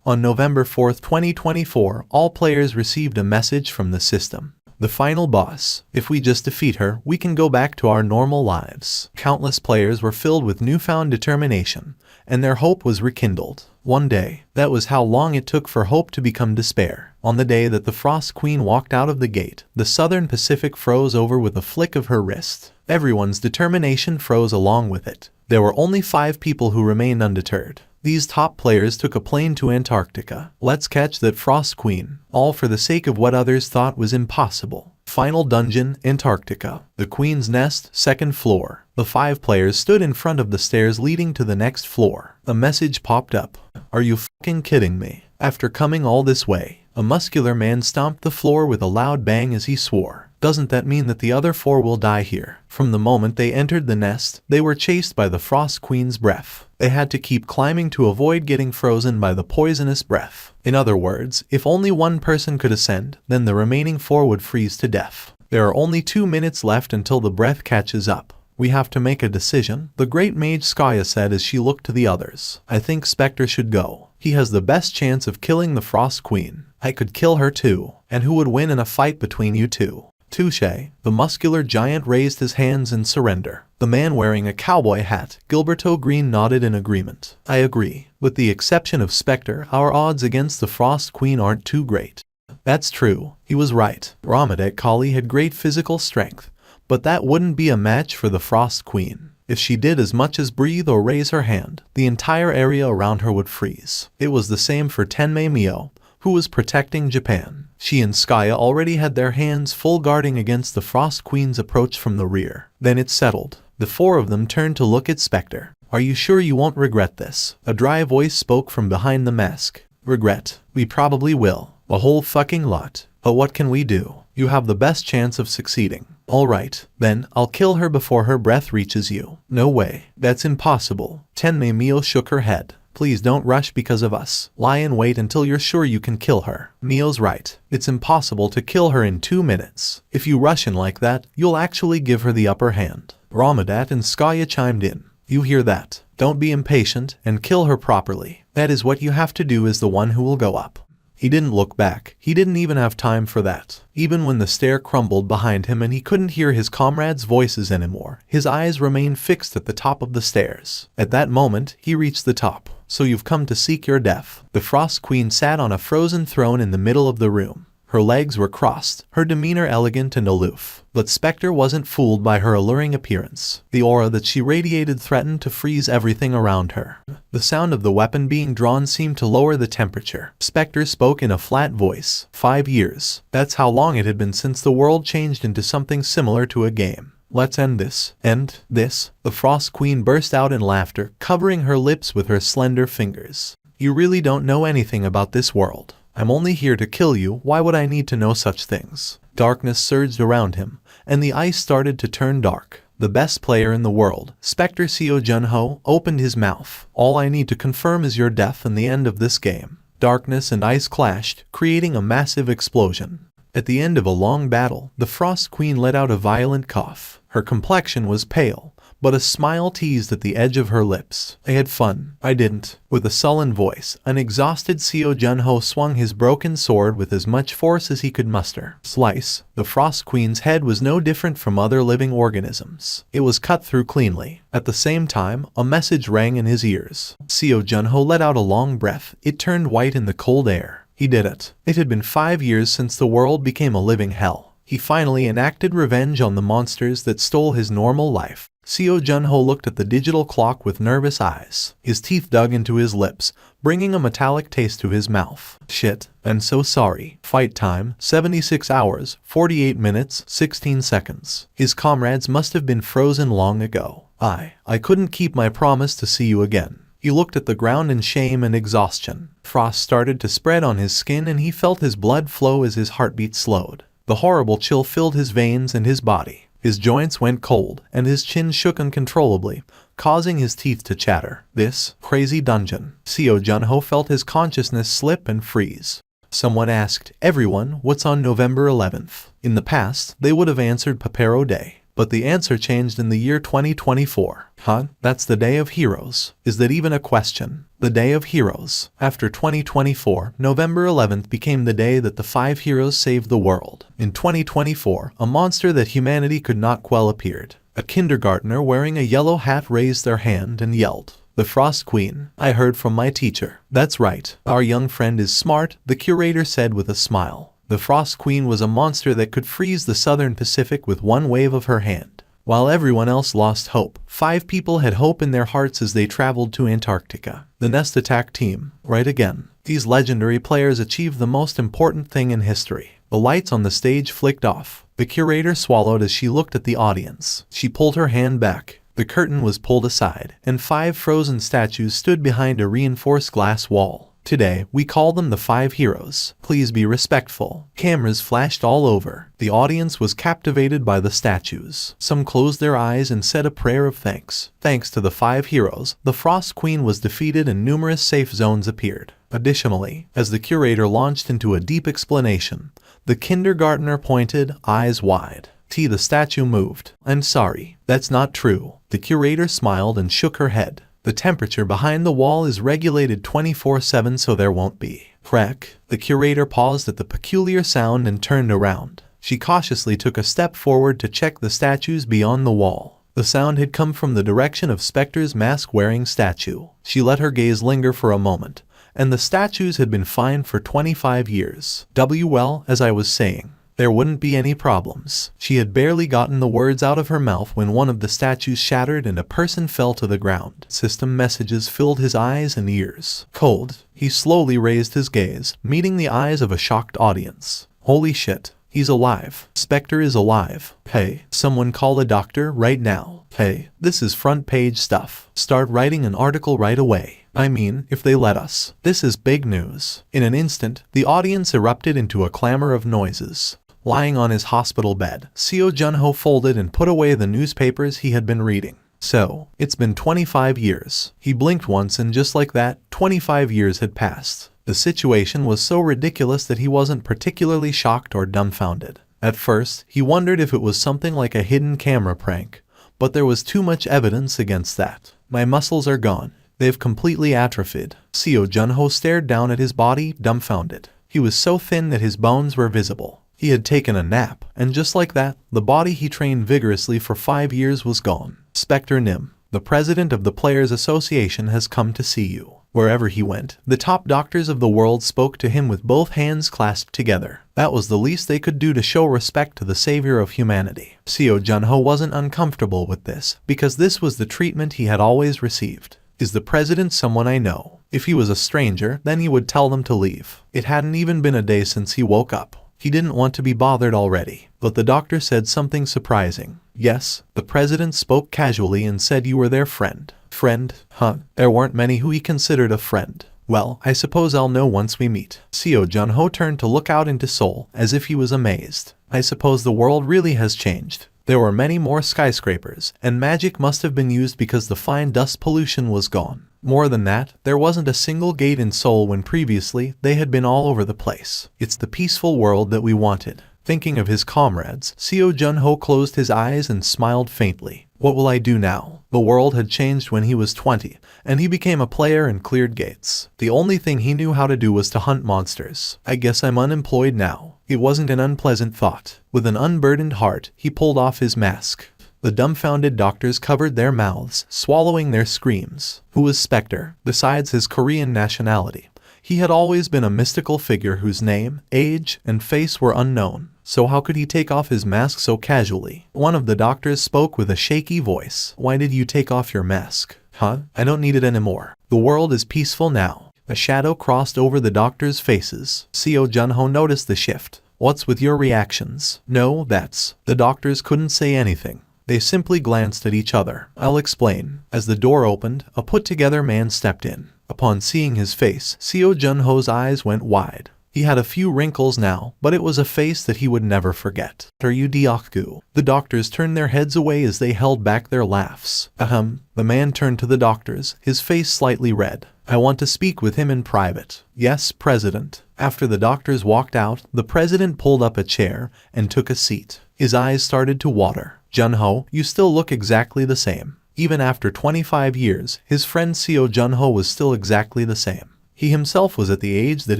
On November 4, 2024, all players received a message from the system. The final boss. If we just defeat her, we can go back to our normal lives. Countless players were filled with newfound determination, and their hope was rekindled. One day, that was how long it took for hope to become despair. On the day that the Frost Queen walked out of the gate, the Southern Pacific froze over with a flick of her wrist. Everyone's determination froze along with it. There were only 5 people who remained undeterred. These top players took a plane to Antarctica. Let's catch that Frost Queen, all for the sake of what others thought was impossible. Final dungeon, Antarctica. The Queen's Nest, 2nd floor. The 5 players stood in front of the stairs leading to the next floor. A message popped up. Are you fucking kidding me? After coming all this way, a muscular man stomped the floor with a loud bang as he swore. Doesn't that mean that the other 4 will die here? From the moment they entered the nest, they were chased by the Frost Queen's breath. They had to keep climbing to avoid getting frozen by the poisonous breath. In other words, if only one person could ascend, then the remaining 4 would freeze to death. There are only 2 minutes left until the breath catches up. We have to make a decision, the great mage Skaya said as she looked to the others. I think Spectre should go. He has the best chance of killing the Frost Queen. I could kill her too. And who would win in a fight between you two? Touche. The muscular giant raised his hands in surrender. The man wearing a cowboy hat, Gilberto Green, nodded in agreement. I agree. With the exception of Spectre, our odds against the Frost Queen aren't too great. That's true. He was right. Ramadet Kali had great physical strength, but that wouldn't be a match for the Frost Queen. If she did as much as breathe or raise her hand, the entire area around her would freeze. It was the same for Tenmei Mio, who was protecting Japan. She and Skaya already had their hands full guarding against the Frost Queen's approach from the rear. Then it settled. The 4 of them turned to look at Spectre. Are you sure you won't regret this? A dry voice spoke from behind the mask. Regret? We probably will. A whole fucking lot. But what can we do? You have the best chance of succeeding. Alright, then, I'll kill her before her breath reaches you. No way. That's impossible. Tenmei Mio shook her head. Please don't rush because of us. Lie in wait until you're sure you can kill her. Mio's right. It's impossible to kill her in 2 minutes. If you rush in like that, you'll actually give her the upper hand. Ramadat and Skaya chimed in. You hear that? Don't be impatient and kill her properly. That is what you have to do as the one who will go up. He didn't look back. He didn't even have time for that. Even when the stair crumbled behind him and he couldn't hear his comrades' voices anymore, his eyes remained fixed at the top of the stairs. At that moment, he reached the top. So you've come to seek your death. The Frost Queen sat on a frozen throne in the middle of the room. Her legs were crossed, her demeanor elegant and aloof. But Spectre wasn't fooled by her alluring appearance. The aura that she radiated threatened to freeze everything around her. The sound of the weapon being drawn seemed to lower the temperature. Spectre spoke in a flat voice. 5 years. That's how long it had been since the world changed into something similar to a game. Let's end this. End this. The Frost Queen burst out in laughter, covering her lips with her slender fingers. You really don't know anything about this world. I'm only here to kill you. Why would I need to know such things? Darkness surged around him, and the ice started to turn dark. The best player in the world, Spectre Seo Junho, opened his mouth. All I need to confirm is your death and the end of this game. Darkness and ice clashed, creating a massive explosion. At the end of a long battle, the Frost Queen let out a violent cough. Her complexion was pale, but a smile teased at the edge of her lips. I had fun. I didn't. With a sullen voice, an exhausted Seo Junho swung his broken sword with as much force as he could muster. Slice. The Frost Queen's head was no different from other living organisms. It was cut through cleanly. At the same time, a message rang in his ears. Seo Junho let out a long breath. It turned white in the cold air. He did it. It had been 5 years since the world became a living hell. He finally enacted revenge on the monsters that stole his normal life. Seo Junho looked at the digital clock with nervous eyes. His teeth dug into his lips, bringing a metallic taste to his mouth. Shit, I'm so sorry. Fight time, 76 hours, 48 minutes, 16 seconds. His comrades must have been frozen long ago. I couldn't keep my promise to see you again. He looked at the ground in shame and exhaustion. Frost started to spread on his skin and he felt his blood flow as his heartbeat slowed. The horrible chill filled his veins and his body. His joints went cold, and his chin shook uncontrollably, causing his teeth to chatter. This crazy dungeon. Seo Junho felt his consciousness slip and freeze. Someone asked everyone what's on November 11th. In the past, they would have answered Papero Day. But the answer changed in the year 2024. Huh? That's the Day of Heroes. Is that even a question? The Day of Heroes. After 2024, November 11th became the day that the 5 heroes saved the world. In 2024, a monster that humanity could not quell appeared. A kindergartner wearing a yellow hat raised their hand and yelled, "The Frost Queen. I heard from my teacher." That's right. Our young friend is smart, the curator said with a smile. The Frost Queen was a monster that could freeze the southern Pacific with one wave of her hand. While everyone else lost hope, 5 people had hope in their hearts as they traveled to Antarctica. The Nest Attack team. Right again. These legendary players achieved the most important thing in history. The lights on the stage flicked off. The curator swallowed as she looked at the audience. She pulled her hand back. The curtain was pulled aside, and 5 frozen statues stood behind a reinforced glass wall. Today, we call them the 5 heroes. Please be respectful. Cameras flashed all over. The audience was captivated by the statues. Some closed their eyes and said a prayer of thanks. Thanks to the 5 heroes, the Frost Queen was defeated and numerous safe zones appeared. Additionally, as the curator launched into a deep explanation, the kindergartner pointed, eyes wide. The statue moved. "I'm sorry, that's not true." The curator smiled and shook her head. "The temperature behind the wall is regulated 24/7, so there won't be." Crack. The curator paused at the peculiar sound and turned around. She cautiously took a step forward to check the statues beyond the wall. The sound had come from the direction of Spectre's mask-wearing statue. She let her gaze linger for a moment, and the statues had been fine for 25 years. Well, as I was saying, there wouldn't be any problems. She had barely gotten the words out of her mouth when one of the statues shattered and a person fell to the ground. System messages filled his eyes and ears. Cold. He slowly raised his gaze, meeting the eyes of a shocked audience. Holy shit. He's alive. Spectre is alive. Hey, someone call a doctor right now. Hey, this is front page stuff. Start writing an article right away. I mean, if they let us. This is big news. In an instant, the audience erupted into a clamor of noises. Lying on his hospital bed, Seo Junho folded and put away the newspapers he had been reading. So, it's been 25 years. He blinked once and just like that, 25 years had passed. The situation was so ridiculous that he wasn't particularly shocked or dumbfounded. At first, he wondered if it was something like a hidden camera prank, but there was too much evidence against that. My muscles are gone. They've completely atrophied. Seo Junho stared down at his body, dumbfounded. He was so thin that his bones were visible. He had taken a nap, and just like that, the body he trained vigorously for 5 years was gone. Spectre Nim, the president of the Players Association, has come to see you. Wherever he went, the top doctors of the world spoke to him with both hands clasped together. That was the least they could do to show respect to the savior of humanity. Seo Junho wasn't uncomfortable with this, because this was the treatment he had always received. Is the president someone I know? If he was a stranger, then he would tell them to leave. It hadn't even been a day since he woke up. He didn't want to be bothered already. But the doctor said something surprising. Yes, the president spoke casually and said you were their friend. Friend? Huh? There weren't many who he considered a friend. Well, I suppose I'll know once we meet. Seo Junho turned to look out into Seoul, as if he was amazed. I suppose the world really has changed. There were many more skyscrapers, and magic must have been used because the fine dust pollution was gone. More than that, there wasn't a single gate in Seoul when previously they had been all over the place. It's the peaceful world that we wanted. Thinking of his comrades, Seo Junho closed his eyes and smiled faintly. What will I do now? The world had changed when he was 20, and he became a player and cleared gates. The only thing he knew how to do was to hunt monsters. I guess I'm unemployed now. It wasn't an unpleasant thought. With an unburdened heart, he pulled off his mask. The dumbfounded doctors covered their mouths, swallowing their screams. Who was Spectre? Besides his Korean nationality, he had always been a mystical figure whose name, age, and face were unknown. So how could he take off his mask so casually? One of the doctors spoke with a shaky voice. Why did you take off your mask? Huh? I don't need it anymore. The world is peaceful now. A shadow crossed over the doctors' faces. Seo Junho noticed the shift. What's with your reactions? No, that's... The doctors couldn't say anything. They simply glanced at each other. I'll explain. As the door opened, a put-together man stepped in. Upon seeing his face, Seo Junho's eyes went wide. He had a few wrinkles now, but it was a face that he would never forget. Are you Diokgu? The doctors turned their heads away as they held back their laughs. Ahem. The man turned to the doctors, his face slightly red. I want to speak with him in private. Yes, President. After the doctors walked out, the president pulled up a chair and took a seat. His eyes started to water. Junho, you still look exactly the same. Even after 25 years, his friend Seo Junho was still exactly the same. He himself was at the age that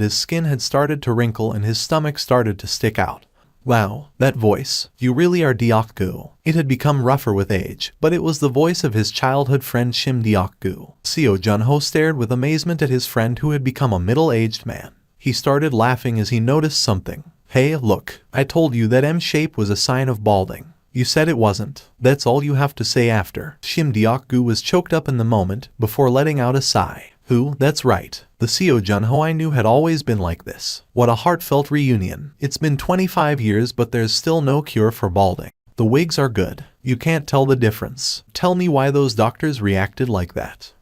his skin had started to wrinkle and his stomach started to stick out. Wow, that voice. You really are Deokgu. It had become rougher with age, but it was the voice of his childhood friend Shim Deokgu. Seo Junho stared with amazement at his friend who had become a middle-aged man. He started laughing as he noticed something. Hey, look, I told you that M shape was a sign of balding. You said it wasn't. That's all you have to say after. Shim Deokgu was choked up in the moment, before letting out a sigh. That's right. The Seo Junho I knew had always been like this. What a heartfelt reunion. It's been 25 years but there's still no cure for balding. The wigs are good. You can't tell the difference. Tell me why those doctors reacted like that.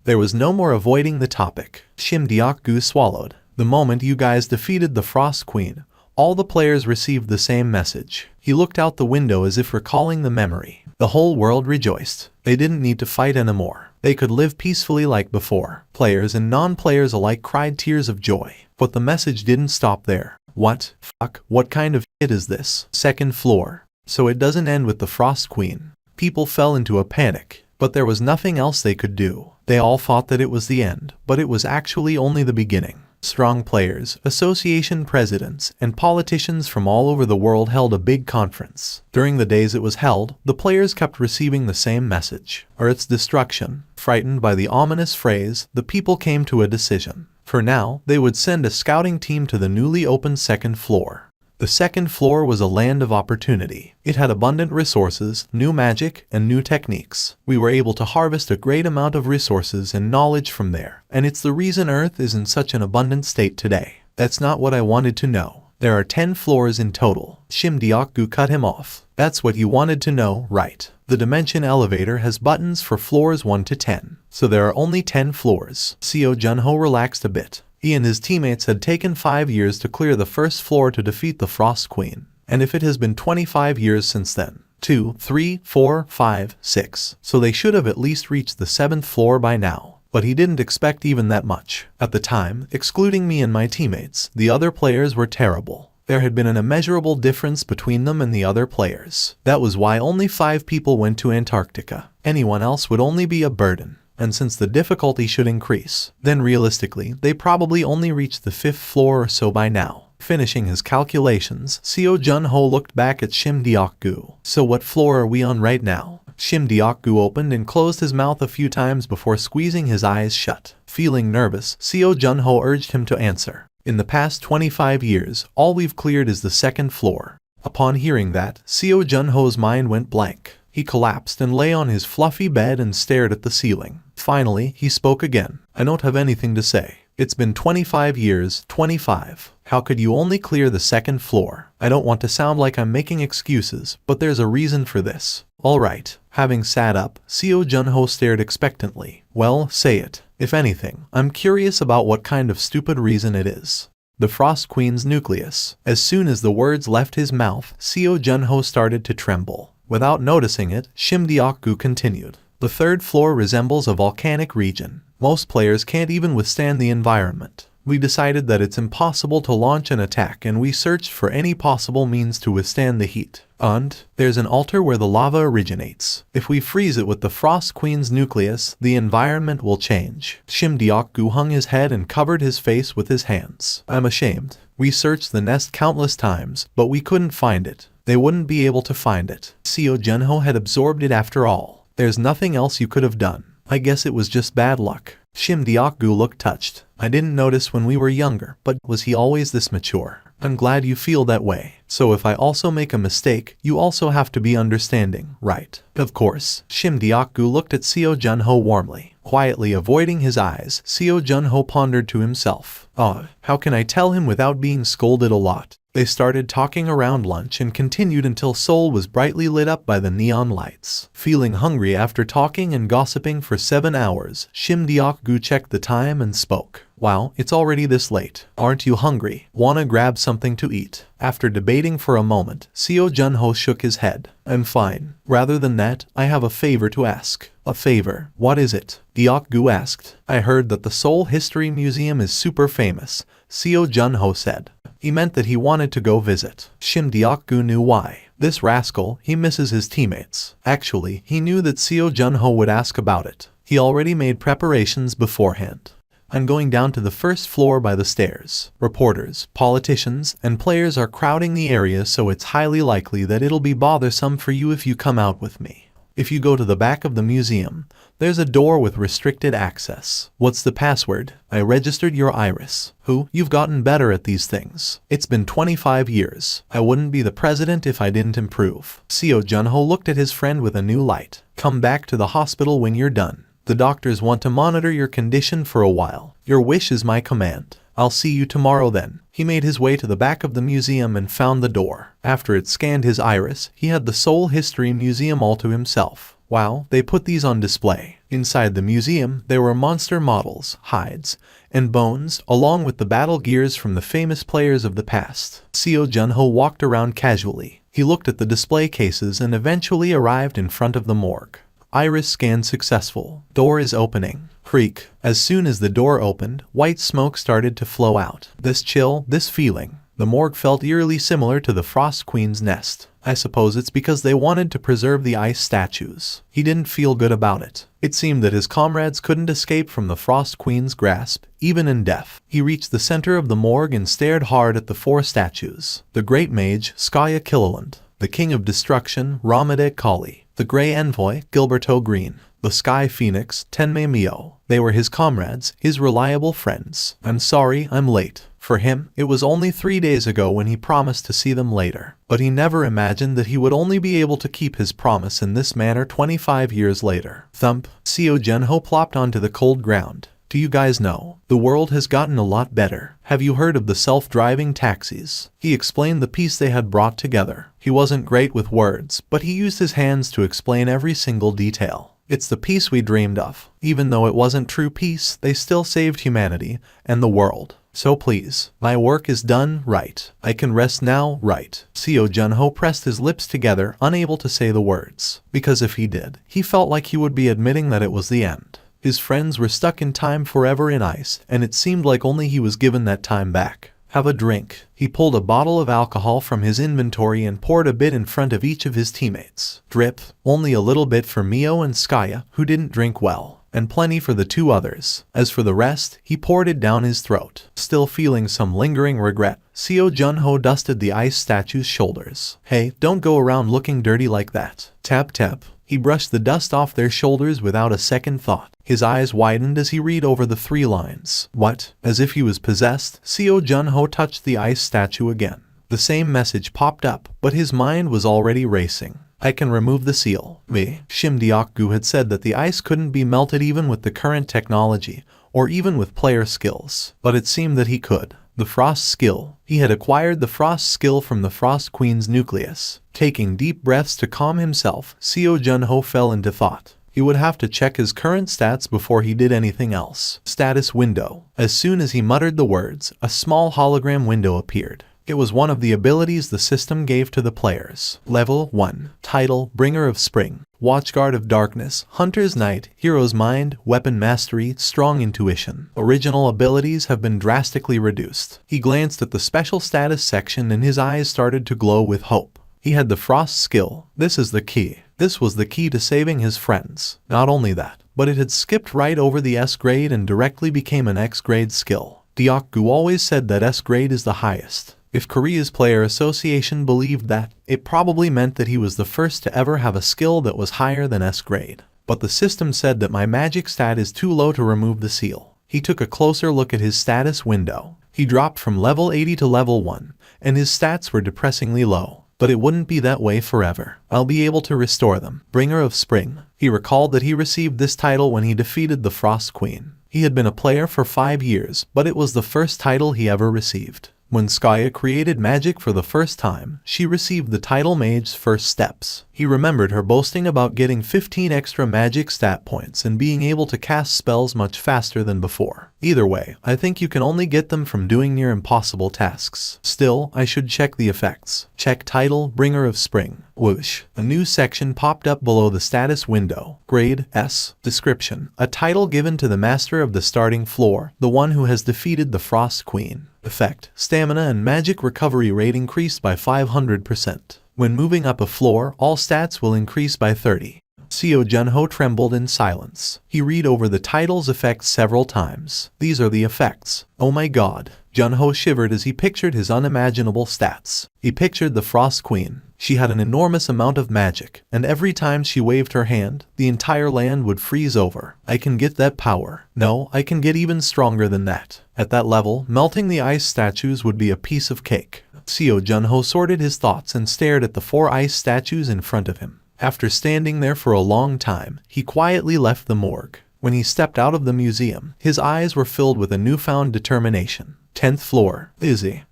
There was no more avoiding the topic. Shim Deokgu swallowed. The moment you guys defeated the Frost Queen, all the players received the same message. He looked out the window as if recalling the memory. The whole world rejoiced. They didn't need to fight anymore. They could live peacefully like before. Players and non-players alike cried tears of joy. But the message didn't stop there. What? Fuck, what kind of shit is this? Second floor. So it doesn't end with the Frost Queen. People fell into a panic. But there was nothing else they could do. They all thought that it was the end, but it was actually only the beginning. Strong players, association presidents, and politicians from all over the world held a big conference. During the days it was held, the players kept receiving the same message, or its destruction. Frightened by the ominous phrase, the people came to a decision. For now, they would send a scouting team to the newly opened second floor. The second floor was a land of opportunity. It had abundant resources, new magic, and new techniques. We were able to harvest a great amount of resources and knowledge from there, and it's the reason Earth is in such an abundant state today. That's not what I wanted to know. There are 10 floors in total. Shim Deokgu cut him off. That's what you wanted to know, right? The dimension elevator has buttons for floors 1 to 10, so there are only 10 floors. Seo Junho relaxed a bit. He and his teammates had taken 5 years to clear the first floor to defeat the Frost Queen. And if it has been 25 years since then, 2, 3, 4, 5, 6, so they should have at least reached the 7th floor by now. But he didn't expect even that much. At the time, excluding me and my teammates, the other players were terrible. There had been an immeasurable difference between them and the other players. That was why only 5 people went to Antarctica. Anyone else would only be a burden. And since the difficulty should increase, then realistically, they probably only reached the 5th floor or so by now. Finishing his calculations, Seo Junho looked back at Shim Deokgu. So what floor are we on right now? Shim Deokgu opened and closed his mouth a few times before squeezing his eyes shut. Feeling nervous, Seo Junho urged him to answer. In the past 25 years, all we've cleared is the 2nd floor. Upon hearing that, Seo Junho's mind went blank. He collapsed and lay on his fluffy bed and stared at the ceiling. Finally, he spoke again. I don't have anything to say. It's been 25 years, 25. How could you only clear the 2nd floor? I don't want to sound like I'm making excuses, but there's a reason for this. Alright. Having sat up, Seo Junho stared expectantly. Well, say it. If anything, I'm curious about what kind of stupid reason it is. The Frost Queen's nucleus. As soon as the words left his mouth, Seo Junho started to tremble. Without noticing it, Shim Deokgu continued. The 3rd floor resembles a volcanic region. Most players can't even withstand the environment. We decided that it's impossible to launch an attack and we searched for any possible means to withstand the heat. And there's an altar where the lava originates. If we freeze it with the Frost Queen's nucleus, the environment will change. Shim Deokgu hung his head and covered his face with his hands. I'm ashamed. We searched the nest countless times, but we couldn't find it. They wouldn't be able to find it. Seo Junho had absorbed it after all. There's nothing else you could have done. I guess it was just bad luck. Shim Deokgu looked touched. I didn't notice when we were younger, but was he always this mature? I'm glad you feel that way. So if I also make a mistake, you also have to be understanding, right? Of course. Shim Deokgu looked at Seo Junho warmly. Quietly avoiding his eyes, Seo Junho pondered to himself. How can I tell him without being scolded a lot? They started talking around lunch and continued until Seoul was brightly lit up by the neon lights. Feeling hungry after talking and gossiping for 7 hours, Shim Deokgu checked the time and spoke. Wow, it's already this late. Aren't you hungry? Wanna grab something to eat? After debating for a moment, Seo Junho shook his head. I'm fine. Rather than that, I have a favor to ask. A favor? What is it? Deokgu asked. I heard that the Seoul History Museum is super famous, Seo Junho said. He meant that he wanted to go visit. Shim Deokgu knew why. This rascal, he misses his teammates. Actually, he knew that Seo Junho would ask about it. He already made preparations beforehand. I'm going down to the first floor by the stairs. Reporters, politicians, and players are crowding the area, so it's highly likely that it'll be bothersome for you if you come out with me. If you go to the back of the museum, there's a door with restricted access. What's the password? I registered your iris. Who? You've gotten better at these things. It's been 25 years. I wouldn't be the president if I didn't improve. Seo Junho looked at his friend with a new light. Come back to the hospital when you're done. The doctors want to monitor your condition for a while. Your wish is my command. I'll see you tomorrow then. He made his way to the back of the museum and found the door. After it scanned his iris, he had the Soul History Museum all to himself. Wow, they put these on display. Inside the museum, there were monster models, hides, and bones, along with the battle gears from the famous players of the past. Seo Junho walked around casually. He looked at the display cases and eventually arrived in front of the morgue. Iris scan successful. Door is opening. Creak. As soon as the door opened, white smoke started to flow out. This chill, this feeling. The morgue felt eerily similar to the Frost Queen's nest. I suppose it's because they wanted to preserve the ice statues. He didn't feel good about it. It seemed that his comrades couldn't escape from the Frost Queen's grasp, even in death. He reached the center of the morgue and stared hard at the 4 statues. The Great Mage, Skaya Killiland. The King of Destruction, Ramade Kali. The Grey Envoy, Gilberto Green. The Sky Phoenix, Tenmei Mio. They were his comrades, his reliable friends. I'm sorry, I'm late. For him, it was only 3 days ago when he promised to see them later. But he never imagined that he would only be able to keep his promise in this manner 25 years later. Thump. Seo Junho plopped onto the cold ground. Do you guys know? The world has gotten a lot better. Have you heard of the self-driving taxis? He explained the piece they had brought together. He wasn't great with words, but he used his hands to explain every single detail. It's the peace we dreamed of. Even though it wasn't true peace, they still saved humanity and the world. So please, my work is done, right? I can rest now, right? Seo Junho pressed his lips together, unable to say the words. Because if he did, he felt like he would be admitting that it was the end. His friends were stuck in time forever in ice, and it seemed like only he was given that time back. Have a drink. He pulled a bottle of alcohol from his inventory and poured a bit in front of each of his teammates. Drip. Only a little bit for Mio and Skaya, who didn't drink well, and plenty for the 2 others. As for the rest, he poured it down his throat. Still feeling some lingering regret, Seo Junho dusted the ice statue's shoulders. Hey, don't go around looking dirty like that. Tap tap. He brushed the dust off their shoulders without a second thought. His eyes widened as he read over the 3 lines. What? As if he was possessed, Seo Junho touched the ice statue again. The same message popped up, but his mind was already racing. I can remove the seal. Me. Shim Deokgu had said that the ice couldn't be melted even with the current technology, or even with player skills. But it seemed that he could. The Frost skill. He had acquired the Frost skill from the Frost Queen's nucleus. Taking deep breaths to calm himself, Seo Junho fell into thought. He would have to check his current stats before he did anything else. Status window. As soon as he muttered the words, a small hologram window appeared. It was one of the abilities the system gave to the players. Level 1. Title, Bringer of Spring. Watchguard of Darkness, Hunter's Knight, Hero's Mind, Weapon Mastery, Strong Intuition. Original abilities have been drastically reduced. He glanced at the special status section and his eyes started to glow with hope. He had the Frost skill. This is the key. This was the key to saving his friends. Not only that, but it had skipped right over the S grade and directly became an X grade skill. Deokgu always said that S grade is the highest. If Korea's Player Association believed that, it probably meant that he was the first to ever have a skill that was higher than S grade. But the system said that my magic stat is too low to remove the seal. He took a closer look at his status window. He dropped from level 80 to level 1, and his stats were depressingly low. But it wouldn't be that way forever. I'll be able to restore them. Bringer of Spring. He recalled that he received this title when he defeated the Frost Queen. He had been a player for 5 years, but it was the first title he ever received. When Skaya created magic for the first time, she received the title Mage's First Steps. He remembered her boasting about getting 15 extra magic stat points and being able to cast spells much faster than before. Either way, I think you can only get them from doing near impossible tasks. Still, I should check the effects. Check title, Bringer of Spring. Whoosh. A new section popped up below the status window. Grade S. Description. A title given to the master of the starting floor, the one who has defeated the Frost Queen. Effect. Stamina and magic recovery rate increased by 500%. When moving up a floor, all stats will increase by 30. Seo Junho trembled in silence. He read over the title's effects several times. These are the effects. Oh my god. Junho shivered as he pictured his unimaginable stats. He pictured the Frost Queen. She had an enormous amount of magic, and every time she waved her hand, the entire land would freeze over. I can get that power. No, I can get even stronger than that. At that level, melting the ice statues would be a piece of cake. Seo Junho sorted his thoughts and stared at the 4 ice statues in front of him. After standing there for a long time, he quietly left the morgue. When he stepped out of the museum, his eyes were filled with a newfound determination. 10th floor.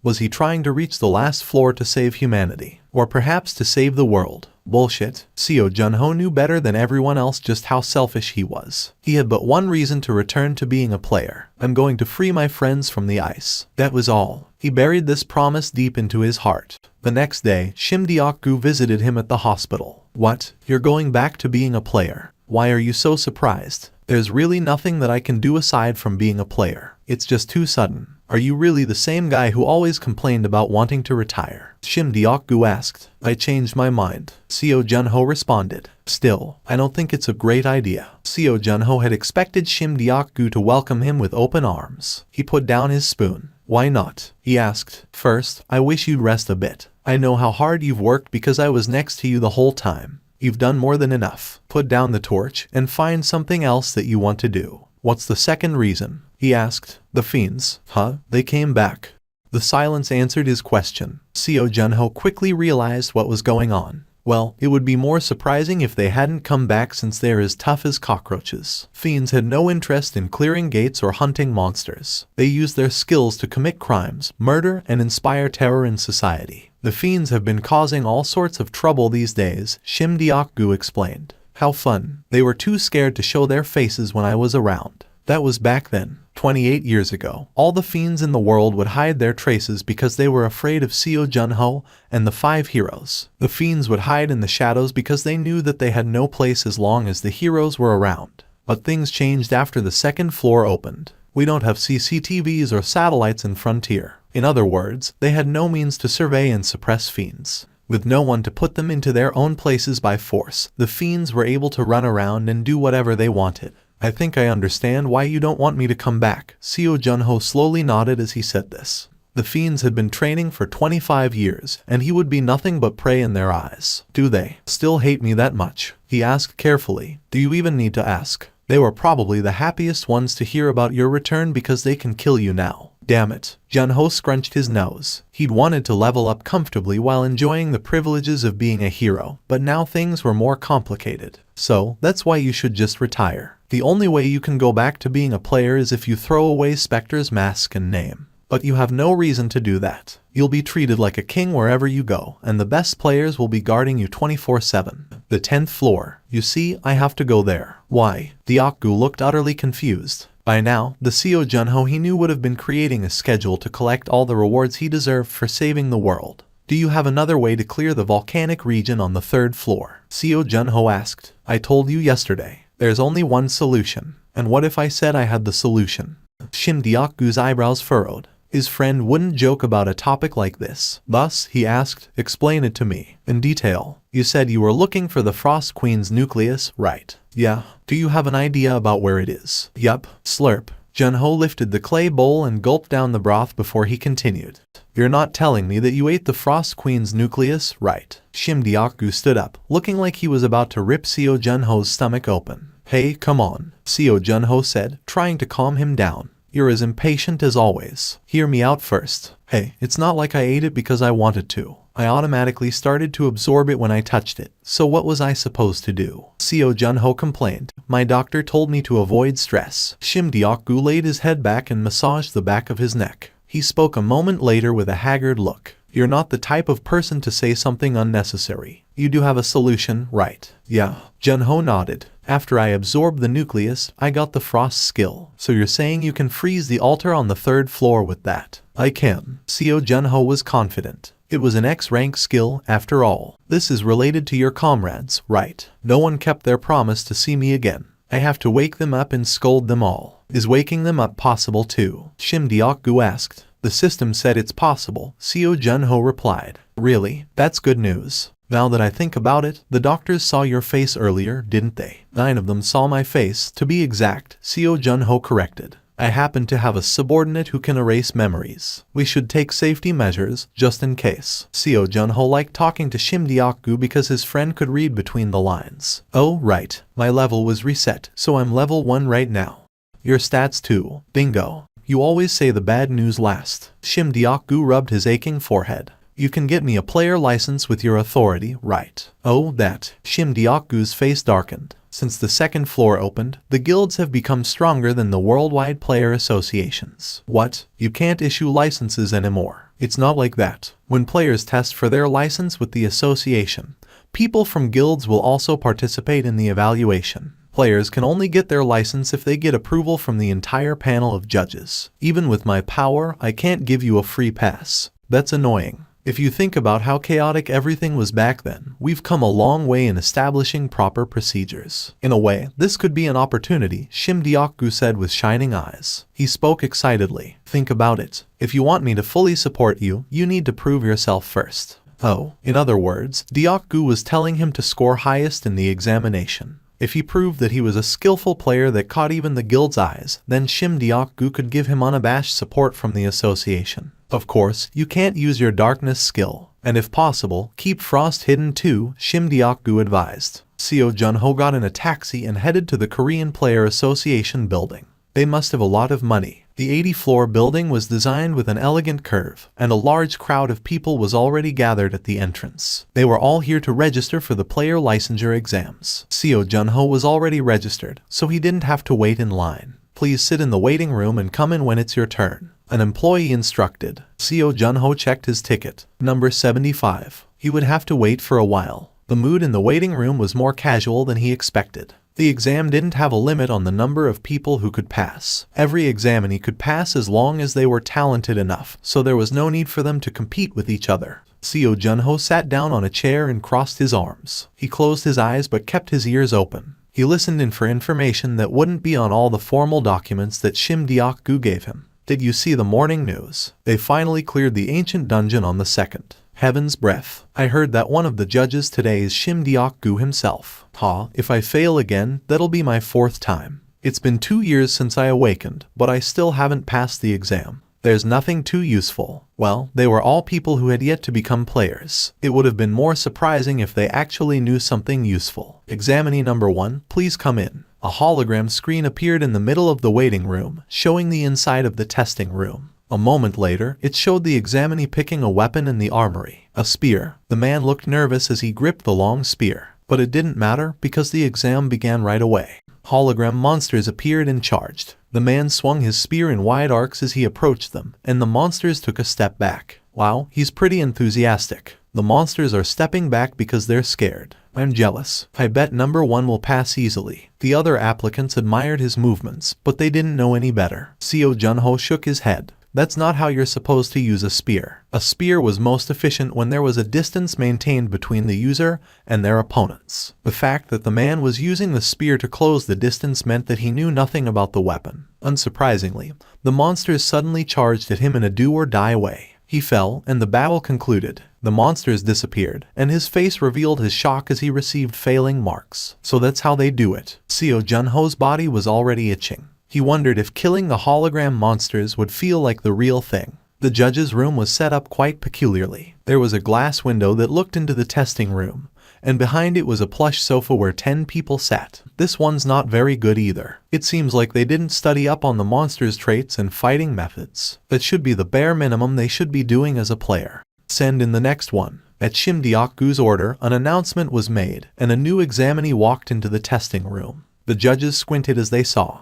Was he trying to reach the last floor to save humanity? Or perhaps to save the world? Bullshit. Seo Junho knew better than everyone else just how selfish he was. He had but one reason to return to being a player. I'm going to free my friends from the ice. That was all. He buried this promise deep into his heart. The next day, Shim Deokgu visited him at the hospital. What? You're going back to being a player? Why are you so surprised? There's really nothing that I can do aside from being a player. It's just too sudden. Are you really the same guy who always complained about wanting to retire? Shim Deokgu asked. I changed my mind. Seo Junho responded. Still, I don't think it's a great idea. Seo Junho had expected Shim Deokgu to welcome him with open arms. He put down his spoon. Why not? He asked. First, I wish you'd rest a bit. I know how hard you've worked because I was next to you the whole time. You've done more than enough. Put down the torch and find something else that you want to do. What's the second reason? He asked. The fiends. Huh? They came back. The silence answered his question. Seo Junho quickly realized what was going on. Well, it would be more surprising if they hadn't come back since they're as tough as cockroaches. Fiends had no interest in clearing gates or hunting monsters. They used their skills to commit crimes, murder, and inspire terror in society. The fiends have been causing all sorts of trouble these days, Shim Deokgu explained. How fun. They were too scared to show their faces when I was around. That was back then, 28 years ago. All the fiends in the world would hide their traces because they were afraid of Seo Junho and the 5 heroes. The fiends would hide in the shadows because they knew that they had no place as long as the heroes were around. But things changed after the 2nd floor opened. We don't have CCTVs or satellites in Frontier. In other words, they had no means to survey and suppress fiends. With no one to put them into their own places by force, the fiends were able to run around and do whatever they wanted. I think I understand why you don't want me to come back. Seo Junho slowly nodded as he said this. The fiends had been training for 25 years, and he would be nothing but prey in their eyes. Do they still hate me that much? He asked carefully. Do you even need to ask? They were probably the happiest ones to hear about your return because they can kill you now. Damn it. Junho scrunched his nose. He'd wanted to level up comfortably while enjoying the privileges of being a hero, but now things were more complicated. So, that's why you should just retire. The only way you can go back to being a player is if you throw away Spectre's mask and name. But you have no reason to do that. You'll be treated like a king wherever you go, and the best players will be guarding you 24/7. The 10th floor. You see, I have to go there. Why? Deokgu looked utterly confused. By now, the Seo Junho he knew would have been creating a schedule to collect all the rewards he deserved for saving the world. Do you have another way to clear the volcanic region on the 3rd floor? Seo Junho asked. I told you yesterday. There's only one solution. And what if I said I had the solution? Shim Deokgu's eyebrows furrowed. His friend wouldn't joke about a topic like this. Thus, he asked, explain it to me, in detail. You said you were looking for the Frost Queen's nucleus, right? Yeah. Do you have an idea about where it is? Yup. Slurp. Junho lifted the clay bowl and gulped down the broth before he continued. You're not telling me that you ate the Frost Queen's nucleus, right? Shim Deokgu stood up, looking like he was about to rip Seo Junho's stomach open. Hey, come on, Seo Junho said, trying to calm him down. You're as impatient as always. Hear me out first. Hey, it's not like I ate it because I wanted to. I automatically started to absorb it when I touched it. So what was I supposed to do? Seo Junho complained. My doctor told me to avoid stress. Shim Deokgu laid his head back and massaged the back of his neck. He spoke a moment later with a haggard look. You're not the type of person to say something unnecessary. You do have a solution, right? Yeah. Junho nodded. After I absorbed the nucleus, I got the frost skill. So you're saying you can freeze the altar on the 3rd floor with that? I can. Seo Junho was confident. It was an X-rank skill, after all. This is related to your comrades, right? No one kept their promise to see me again. I have to wake them up and scold them all. Is waking them up possible too? Shim Deokgu asked. The system said it's possible, Seo Junho replied. Really? That's good news. Now that I think about it, the doctors saw your face earlier, didn't they? 9 of them saw my face, to be exact, Seo Junho corrected. I happen to have a subordinate who can erase memories. We should take safety measures, just in case. Seo Junho liked talking to Shim Deokgu because his friend could read between the lines. Oh, right. My level was reset, so I'm level 1 right now. Your stats too. Bingo. You always say the bad news last. Shim Deokgu rubbed his aching forehead. You can get me a player license with your authority, right? Oh, that. Shim Deokgu's face darkened. Since the second floor opened, the guilds have become stronger than the worldwide player associations. What? You can't issue licenses anymore. It's not like that. When players test for their license with the association, people from guilds will also participate in the evaluation. Players can only get their license if they get approval from the entire panel of judges. Even with my power, I can't give you a free pass. That's annoying. If you think about how chaotic everything was back then, we've come a long way in establishing proper procedures. In a way, this could be an opportunity, Shim Deokgu said with shining eyes. He spoke excitedly. Think about it. If you want me to fully support you, you need to prove yourself first. Oh, in other words, Deokgu was telling him to score highest in the examination. If he proved that he was a skillful player that caught even the guild's eyes, then Shim Deokgu could give him unabashed support from the association. Of course, you can't use your darkness skill, and if possible, keep Frost hidden too, Shim Deokgu advised. Seo Junho got in a taxi and headed to the Korean Player Association building. They must have a lot of money. The 80-floor building was designed with an elegant curve, and a large crowd of people was already gathered at the entrance. They were all here to register for the player licensure exams. Seo Junho was already registered, so he didn't have to wait in line. Please sit in the waiting room and come in when it's your turn. An employee instructed. Seo Junho checked his ticket. Number 75. He would have to wait for a while. The mood in the waiting room was more casual than he expected. The exam didn't have a limit on the number of people who could pass. Every examinee could pass as long as they were talented enough, so there was no need for them to compete with each other. Seo Junho sat down on a chair and crossed his arms. He closed his eyes but kept his ears open. He listened in for information that wouldn't be on all the formal documents that Shim Deokgu gave him. Did you see the morning news? They finally cleared the ancient dungeon on the 2nd. Heaven's breath. I heard that one of the judges today is Shim Deokgu himself. If I fail again, that'll be my 4th time. It's been 2 years since I awakened, but I still haven't passed the exam. There's nothing too useful. Well, they were all people who had yet to become players. It would have been more surprising if they actually knew something useful. Examinee number 1, please come in. A hologram screen appeared in the middle of the waiting room, showing the inside of the testing room. A moment later, it showed the examinee picking a weapon in the armory. A spear. The man looked nervous as he gripped the long spear. But it didn't matter, because the exam began right away. Hologram monsters appeared and charged. The man swung his spear in wide arcs as he approached them, and the monsters took a step back. Wow, he's pretty enthusiastic. The monsters are stepping back because they're scared. I'm jealous. I bet number 1 will pass easily. The other applicants admired his movements, but they didn't know any better. Seo Junho shook his head. That's not how you're supposed to use a spear. A spear was most efficient when there was a distance maintained between the user and their opponents. The fact that the man was using the spear to close the distance meant that he knew nothing about the weapon. Unsurprisingly, the monsters suddenly charged at him in a do-or-die way. He fell, and the battle concluded. The monsters disappeared, and his face revealed his shock as he received failing marks. So that's how they do it. Seo Junho's body was already itching. He wondered if killing the hologram monsters would feel like the real thing. The judge's room was set up quite peculiarly. There was a glass window that looked into the testing room, and behind it was a plush sofa where 10 people sat. This one's not very good either. It seems like they didn't study up on the monsters' traits and fighting methods. That should be the bare minimum they should be doing as a player. Send in the next one. At Shim Deokgu's order, an announcement was made, and a new examinee walked into the testing room. The judges squinted as they saw.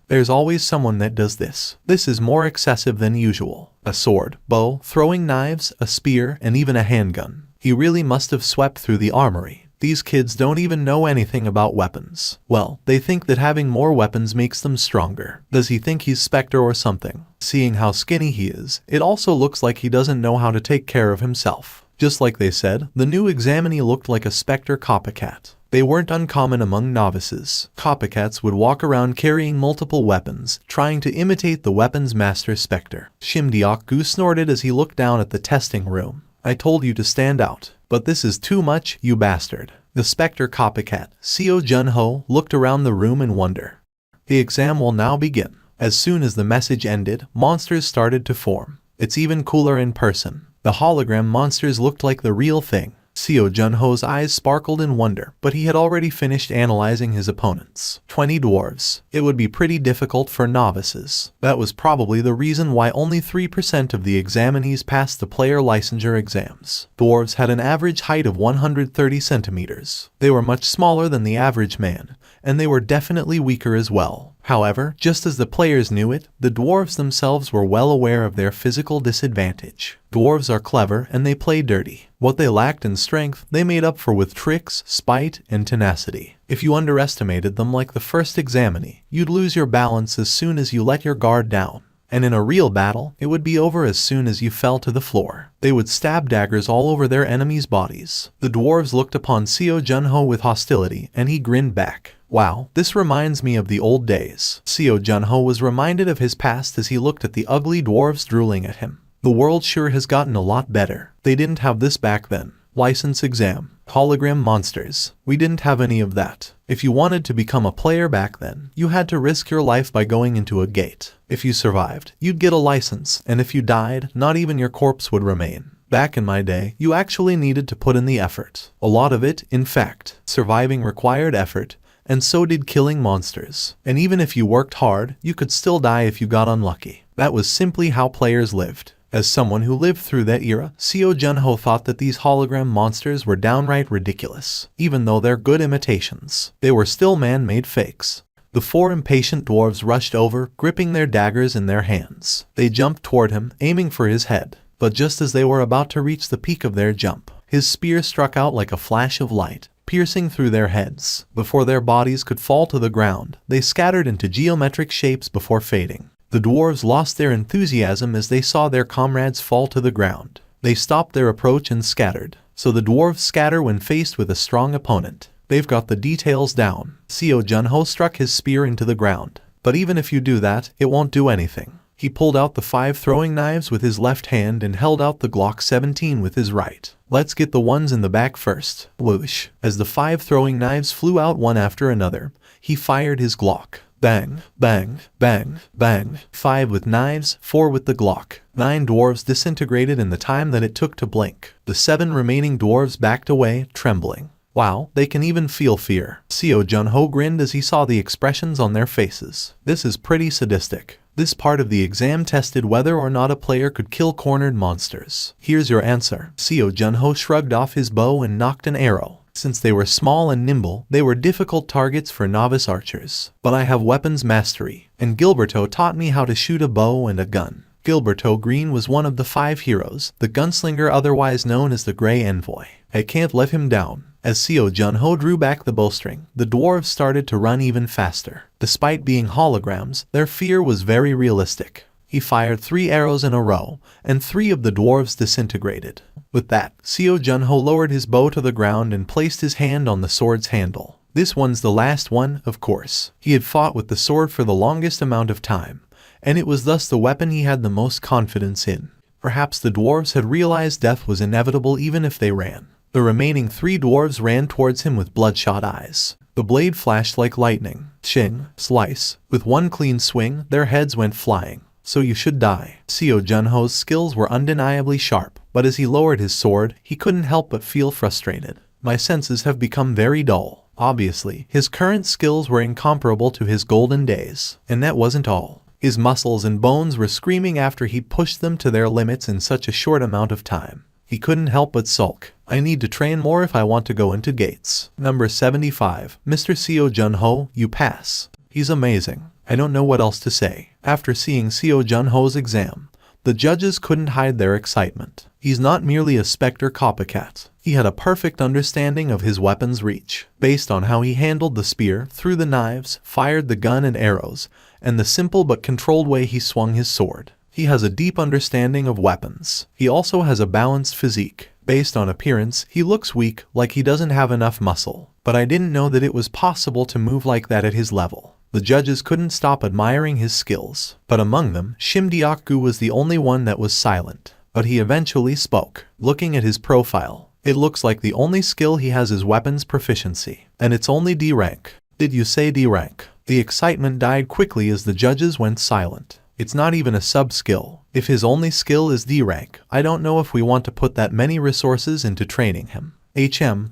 There's always someone that does this. This is more excessive than usual. A sword, bow, throwing knives, a spear, and even a handgun. He really must have swept through the armory. These kids don't even know anything about weapons. Well, they think that having more weapons makes them stronger. Does he think he's Spectre or something? Seeing how skinny he is, it also looks like he doesn't know how to take care of himself. Just like they said, the new examinee looked like a specter copycat. They weren't uncommon among novices. Copycats would walk around carrying multiple weapons, trying to imitate the weapons master Spectre. Shimdeok-gu snorted as he looked down at the testing room. I told you to stand out. But this is too much, you bastard. The Spectre copycat, Seo Junho, looked around the room in wonder. The exam will now begin. As soon as the message ended, monsters started to form. It's even cooler in person. The hologram monsters looked like the real thing. Seo Junho's eyes sparkled in wonder, but he had already finished analyzing his opponents. 20 dwarves. It would be pretty difficult for novices. That was probably the reason why only 3% of the examinees passed the player licensure exams. Dwarves had an average height of 130 centimeters. They were much smaller than the average man, and they were definitely weaker as well. However, just as the players knew it, the dwarves themselves were well aware of their physical disadvantage. Dwarves are clever and they play dirty. What they lacked in strength, they made up for with tricks, spite, and tenacity. If you underestimated them like the first examinee, you'd lose your balance as soon as you let your guard down. And in a real battle, it would be over as soon as you fell to the floor. They would stab daggers all over their enemies' bodies. The dwarves looked upon Seo Junho with hostility, and he grinned back. Wow, this reminds me of the old days. Seo Junho was reminded of his past as he looked at the ugly dwarves drooling at him. The world sure has gotten a lot better. They didn't have this back then. License exam. Hologram monsters. We didn't have any of that. If you wanted to become a player back then, you had to risk your life by going into a gate. If you survived, you'd get a license, and if you died, not even your corpse would remain. Back in my day, you actually needed to put in the effort. A lot of it, in fact. Surviving required effort, and so did killing monsters. And even if you worked hard, you could still die if you got unlucky. That was simply how players lived. As someone who lived through that era, Seo Junho thought that these hologram monsters were downright ridiculous. Even though they're good imitations, they were still man-made fakes. The 4 impatient dwarves rushed over, gripping their daggers in their hands. They jumped toward him, aiming for his head. But just as they were about to reach the peak of their jump, his spear struck out like a flash of light, piercing through their heads. Before their bodies could fall to the ground, they scattered into geometric shapes before fading. The dwarves lost their enthusiasm as they saw their comrades fall to the ground. They stopped their approach and scattered. So the dwarves scatter when faced with a strong opponent. They've got the details down. Seo Junho struck his spear into the ground. But even if you do that, it won't do anything. He pulled out the 5 throwing knives with his left hand and held out the Glock 17 with his right. Let's get the ones in the back first. Whoosh. As the 5 throwing knives flew out one after another, he fired his Glock. Bang, bang, bang, bang. 5 with knives, 4 with the Glock. 9 dwarves disintegrated in the time that it took to blink. The 7 remaining dwarves backed away, trembling. Wow, they can even feel fear. Seo Junho grinned as he saw the expressions on their faces. This is pretty sadistic. This part of the exam tested whether or not a player could kill cornered monsters. Here's your answer. Seo Junho shrugged off his bow and knocked an arrow. Since they were small and nimble, they were difficult targets for novice archers. But I have weapons mastery, and Gilberto taught me how to shoot a bow and a gun. Gilberto Green was one of the 5 heroes, the gunslinger otherwise known as the Grey Envoy. I can't let him down. As Seo Junho drew back the bowstring, the dwarves started to run even faster. Despite being holograms, their fear was very realistic. He fired 3 arrows in a row, and 3 of the dwarves disintegrated. With that, Seo Junho lowered his bow to the ground and placed his hand on the sword's handle. This one's the last one, of course. He had fought with the sword for the longest amount of time, and it was thus the weapon he had the most confidence in. Perhaps the dwarves had realized death was inevitable even if they ran. The remaining 3 dwarves ran towards him with bloodshot eyes. The blade flashed like lightning. Shing, slice. With one clean swing, their heads went flying. So you should die. Seo Junho's skills were undeniably sharp, but as he lowered his sword, he couldn't help but feel frustrated. My senses have become very dull. Obviously, his current skills were incomparable to his golden days. And that wasn't all. His muscles and bones were screaming after he pushed them to their limits in such a short amount of time. He couldn't help but sulk. I need to train more if I want to go into gates. Number 75. Mr. Seo Junho, you pass. He's amazing. I don't know what else to say. After seeing Seo Junho's exam, the judges couldn't hide their excitement. He's not merely a specter copycat. He had a perfect understanding of his weapon's reach, based on how he handled the spear, threw the knives, fired the gun and arrows, and the simple but controlled way he swung his sword. He has a deep understanding of weapons. He also has a balanced physique. Based on appearance, he looks weak, like he doesn't have enough muscle. But I didn't know that it was possible to move like that at his level. The judges couldn't stop admiring his skills. But among them, Shimdiaku was the only one that was silent. But he eventually spoke. Looking at his profile, it looks like the only skill he has is weapons proficiency. And it's only D rank. Did you say D rank? The excitement died quickly as the judges went silent. It's not even a sub-skill. If his only skill is D rank, I don't know if we want to put that many resources into training him.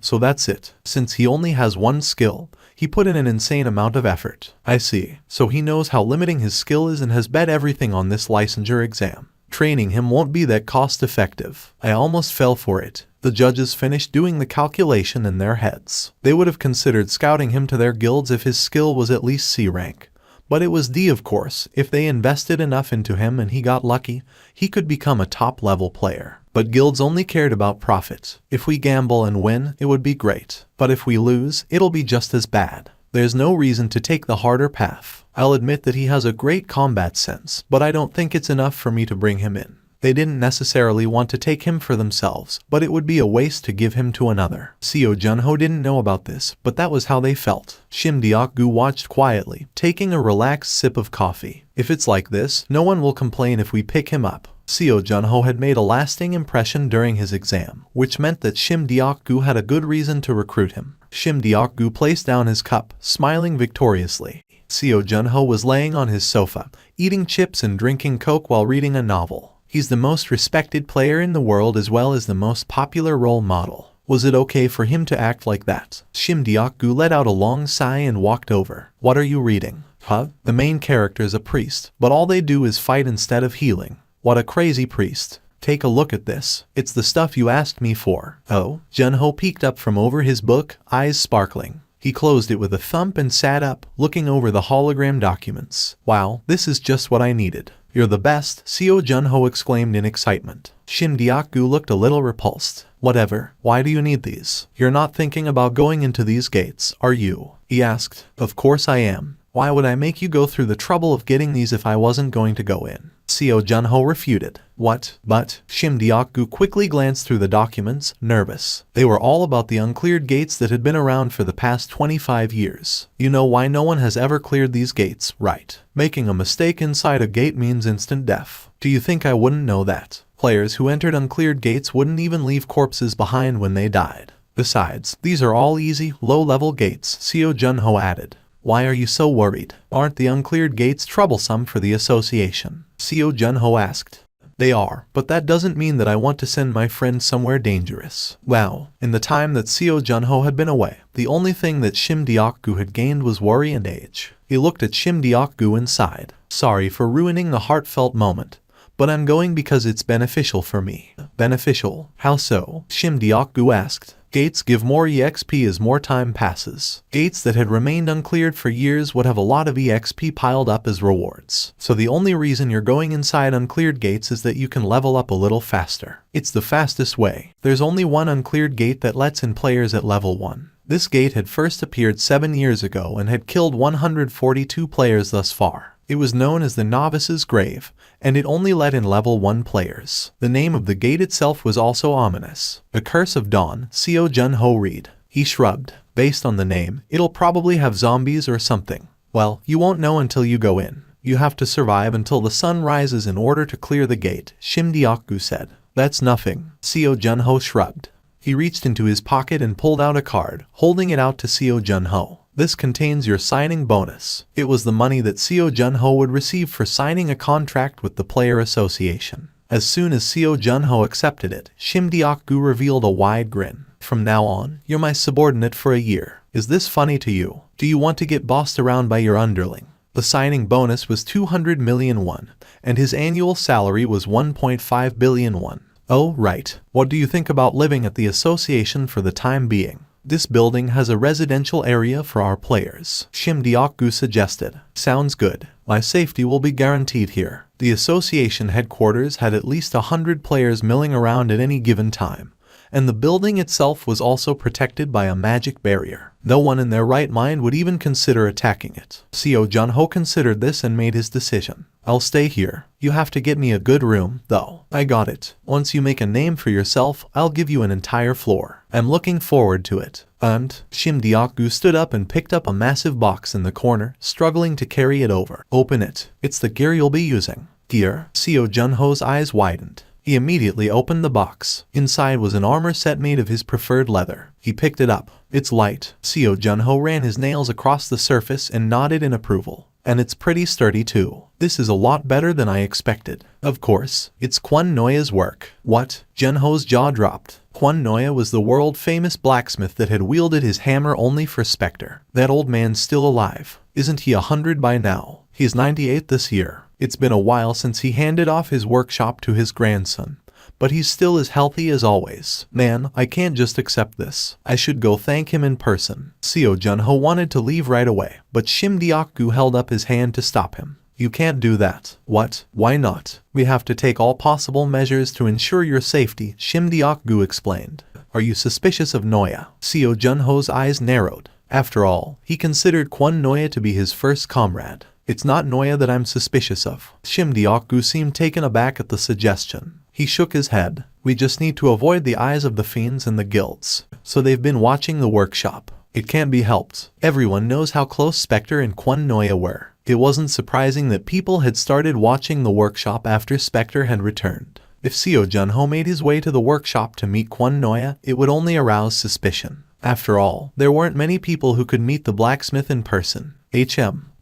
So that's it. Since he only has one skill, he put in an insane amount of effort. I see. So he knows how limiting his skill is and has bet everything on this licensure exam. Training him won't be that cost-effective. I almost fell for it. The judges finished doing the calculation in their heads. They would have considered scouting him to their guilds if his skill was at least C rank. But it was D, of course. If they invested enough into him and he got lucky, he could become a top-level player. But guilds only cared about profit. If we gamble and win, it would be great. But if we lose, it'll be just as bad. There's no reason to take the harder path. I'll admit that he has a great combat sense, but I don't think it's enough for me to bring him in. They didn't necessarily want to take him for themselves, but it would be a waste to give him to another. Seo Junho didn't know about this, but that was how they felt. Shimdiaku watched quietly, taking a relaxed sip of coffee. If it's like this, no one will complain if we pick him up. Seo Junho had made a lasting impression during his exam, which meant that Shimdiaku had a good reason to recruit him. Shimdiaku placed down his cup, smiling victoriously. Seo Junho was laying on his sofa, eating chips and drinking coke while reading a novel. He's the most respected player in the world as well as the most popular role model. Was it okay for him to act like that? Shimdiaku let out a long sigh and walked over. What are you reading? Huh? The main character is a priest, but all they do is fight instead of healing. What a crazy priest. Take a look at this. It's the stuff you asked me for. Oh? Junho peeked up from over his book, eyes sparkling. He closed it with a thump and sat up, looking over the hologram documents. Wow, this is just what I needed. You're the best, Seo Junho exclaimed in excitement. Shimdiaku looked a little repulsed. Whatever, why do you need these? You're not thinking about going into these gates, are you? He asked. Of course I am. Why would I make you go through the trouble of getting these if I wasn't going to go in? Seo Junho refuted. What? But, Shimdiaku quickly glanced through the documents, nervous. They were all about the uncleared gates that had been around for the past 25 years. You know why no one has ever cleared these gates, right? Making a mistake inside a gate means instant death. Do you think I wouldn't know that? Players who entered uncleared gates wouldn't even leave corpses behind when they died. Besides, these are all easy, low-level gates, Seo Junho added. Why are you so worried? Aren't the uncleared gates troublesome for the association? Seo Junho asked. They are, but that doesn't mean that I want to send my friend somewhere dangerous. Wow. In the time that Seo Junho had been away, the only thing that Shimdiaku had gained was worry and age. He looked at Shimdiaku and sighed. Sorry for ruining the heartfelt moment, but I'm going because it's beneficial for me. Beneficial? How so? Shimdiaku asked. Gates give more EXP as more time passes. Gates that had remained uncleared for years would have a lot of EXP piled up as rewards. So the only reason you're going inside uncleared gates is that you can level up a little faster. It's the fastest way. There's only one uncleared gate that lets in players at level 1. This gate had first appeared 7 years ago and had killed 142 players thus far. It was known as the Novice's Grave, and it only let in level 1 players. The name of the gate itself was also ominous. The Curse of Dawn, Seo Junho read. He shrugged. Based on the name, it'll probably have zombies or something. Well, you won't know until you go in. You have to survive until the sun rises in order to clear the gate, Shimdiaku said. That's nothing. Seo Junho shrugged. He reached into his pocket and pulled out a card, holding it out to Seo Junho. This contains your signing bonus. It was the money that Seo Junho would receive for signing a contract with the Player Association. As soon as Seo Junho accepted it, Shimdiaku revealed a wide grin. From now on, you're my subordinate for a year. Is this funny to you? Do you want to get bossed around by your underling? The signing bonus was 200 million won, and his annual salary was 1.5 billion won. Oh, right. What do you think about living at the association for the time being? This building has a residential area for our players, Shimdiaku suggested. Sounds good. My safety will be guaranteed here. The association headquarters had at least 100 players milling around at any given time, and the building itself was also protected by a magic barrier. No one in their right mind would even consider attacking it. Seo Jun-ho considered this and made his decision. I'll stay here. You have to get me a good room, though. I got it. Once you make a name for yourself, I'll give you an entire floor. I'm looking forward to it. And Shim Deok-gu stood up and picked up a massive box in the corner, struggling to carry it over. Open it. It's the gear you'll be using. Gear? Seo Jun-ho's eyes widened. He immediately opened the box. Inside was an armor set made of his preferred leather. He picked it up. It's light. Seo Jun-ho ran his nails across the surface and nodded in approval. And it's pretty sturdy too. This is a lot better than I expected. Of course, it's Kwon Noya's work. What? Jun-ho's jaw dropped. Kwon Noya was the world-famous blacksmith that had wielded his hammer only for Spectre. That old man's still alive. Isn't he 100 by now? He's 98 this year. It's been a while since he handed off his workshop to his grandson, but he's still as healthy as always. Man, I can't just accept this. I should go thank him in person. Seo Jun-ho wanted to leave right away, but Shim Deok-gu held up his hand to stop him. You can't do that. What? Why not? We have to take all possible measures to ensure your safety, Shim Deok-gu explained. Are you suspicious of Noya? Seo Jun-ho's eyes narrowed. After all, he considered Kwon Noya to be his first comrade. It's not Noya that I'm suspicious of. Shim Deok-gu seemed taken aback at the suggestion. He shook his head. We just need to avoid the eyes of the fiends and the guilds. So they've been watching the workshop. It can't be helped. Everyone knows how close Spectre and Kwon Noya were. It wasn't surprising that people had started watching the workshop after Spectre had returned. If Seo Jun-ho made his way to the workshop to meet Kwon Noya, it would only arouse suspicion. After all, there weren't many people who could meet the blacksmith in person.